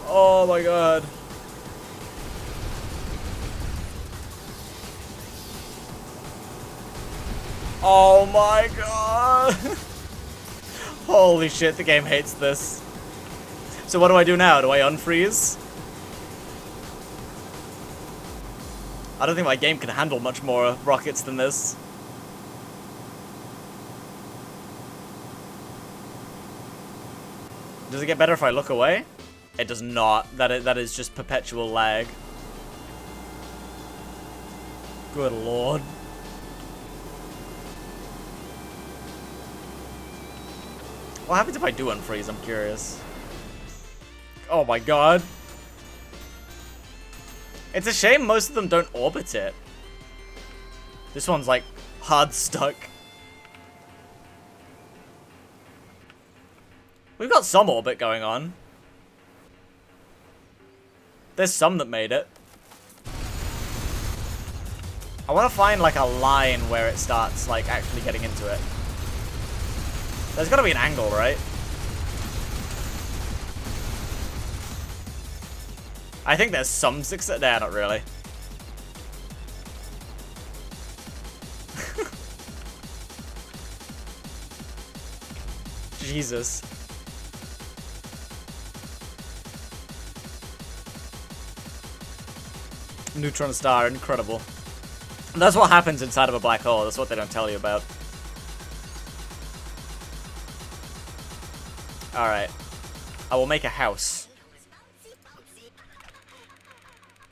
Oh my god. Oh my god. Holy shit, the game hates this. So what do I do now? Do I unfreeze? I don't think my game can handle much more rockets than this. Does it get better if I look away? It does not. That is just perpetual lag. Good lord. What happens if I do unfreeze? I'm curious. Oh my god. It's a shame most of them don't orbit it. This one's like hard stuck. We've got some orbit going on. There's some that made it. I want to find like a line where it starts like actually getting into it. There's got to be an angle, right? I think there's some success. Nah, not really. Jesus. Neutron star, incredible. And that's what happens inside of a black hole. That's what they don't tell you about. Alright. I will make a house.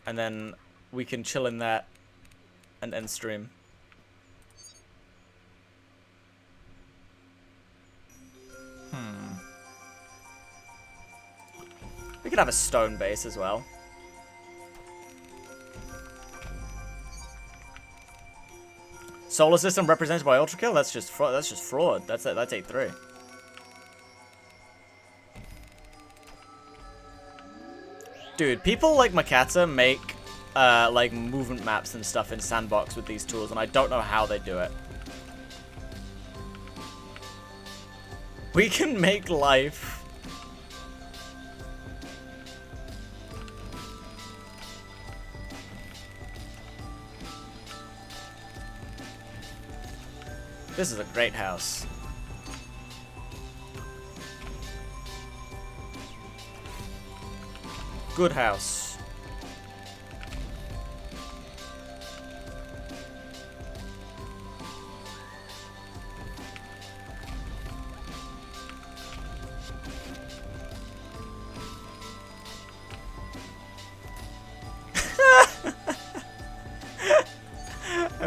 And then we can chill in that and end stream. We could have a stone base as well. Solar system represented by ultra kill? That's just fraud. That's just fraud. That's 8-3. Dude, people like Makata make like movement maps and stuff in Sandbox with these tools, and I don't know how they do it. We can make life. This is a great house. Good house.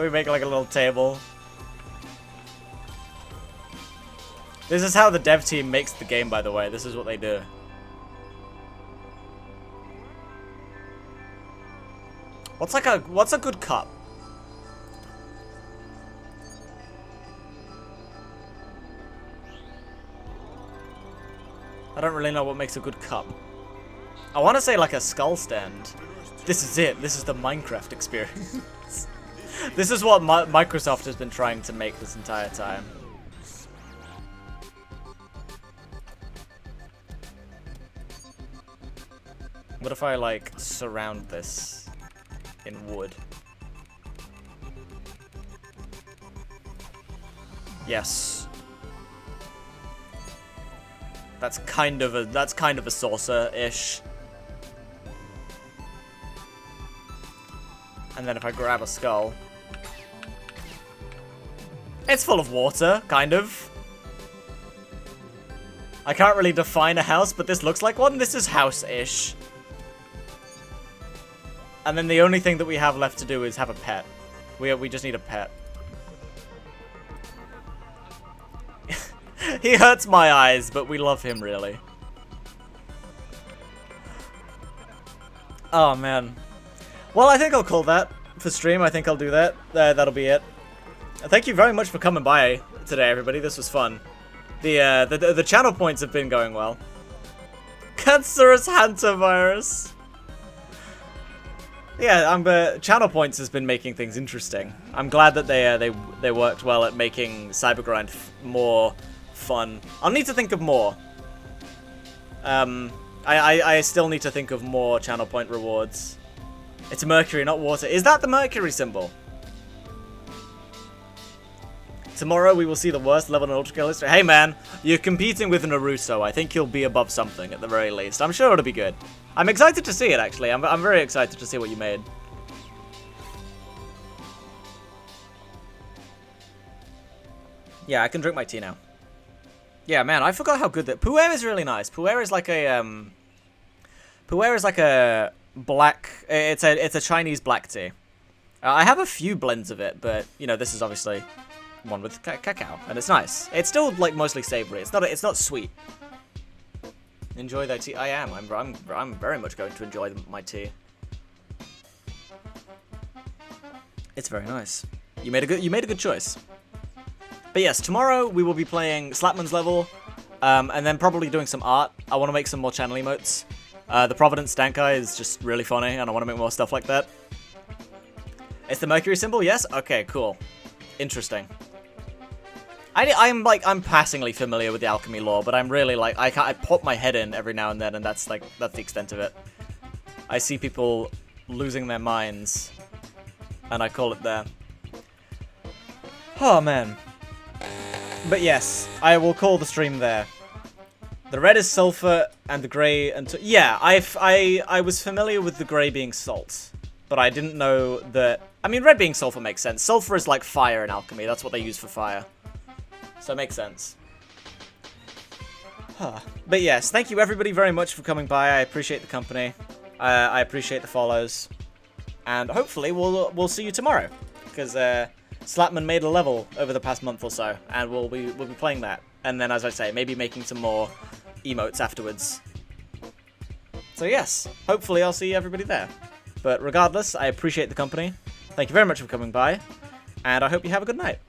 We make like a little table. This is how the dev team makes the game, by the way. This is what they do. What's a good cup? I don't really know what makes a good cup. I want to say like a skull stand. This is it. This is the Minecraft experience. This is what Microsoft has been trying to make this entire time. What if I like surround this in wood? Yes. That's kind of a saucer-ish. And then if I grab a skull, it's full of water, kind of. I can't really define a house, but this looks like one. This is house-ish. And then the only thing that we have left to do is have a pet. We just need a pet. He hurts my eyes, but we love him, really. Oh, man. Well, I think I'll call that for stream. I think I'll do that. That'll be it. Thank you very much for coming by today, everybody. This was fun. The channel points have been going well. Cancerous hantavirus. Yeah, channel points has been making things interesting. I'm glad that they worked well at making Cybergrind more fun. I'll need to think of more. I still need to think of more channel point rewards. It's mercury, not water. Is that the mercury symbol? Tomorrow we will see the worst level in Ultra Kill history. Hey man, you're competing with Naruto. I think you'll be above something at the very least. I'm sure it'll be good. I'm excited to see it, actually. I'm very excited to see what you made. Yeah, I can drink my tea now. Yeah, man, I forgot how good that... Pu'er is really nice. Pu'er is like a, Pu'er is like a black... It's a Chinese black tea. I have a few blends of it, but, you know, this is obviously one with cacao, and it's nice. It's still, like, mostly savory. It's not sweet. Enjoy that tea. I am. I'm very much going to enjoy my tea. It's very nice. You made a good choice. But yes, tomorrow we will be playing Slapman's level, and then probably doing some art. I want to make some more channel emotes. The Providence Stankai is just really funny, and I want to make more stuff like that. It's the Mercury symbol, yes? Okay, cool. Interesting. I'm passingly familiar with the alchemy lore, but I'm really like, I pop my head in every now and then, and that's the extent of it. I see people losing their minds, and I call it there. Oh man. But yes, I will call the stream there. The red is sulfur, and the grey and yeah, I was familiar with the grey being salt, but I didn't know that. I mean, red being sulfur makes sense. Sulfur is like fire in alchemy. That's what they use for fire. So it makes sense. But yes, thank you everybody very much for coming by. I appreciate the company. I appreciate the follows. And hopefully we'll see you tomorrow. Because Slapman made a level over the past month or so. And we'll be playing that. And then, as I say, maybe making some more emotes afterwards. So yes, hopefully I'll see everybody there. But regardless, I appreciate the company. Thank you very much for coming by. And I hope you have a good night.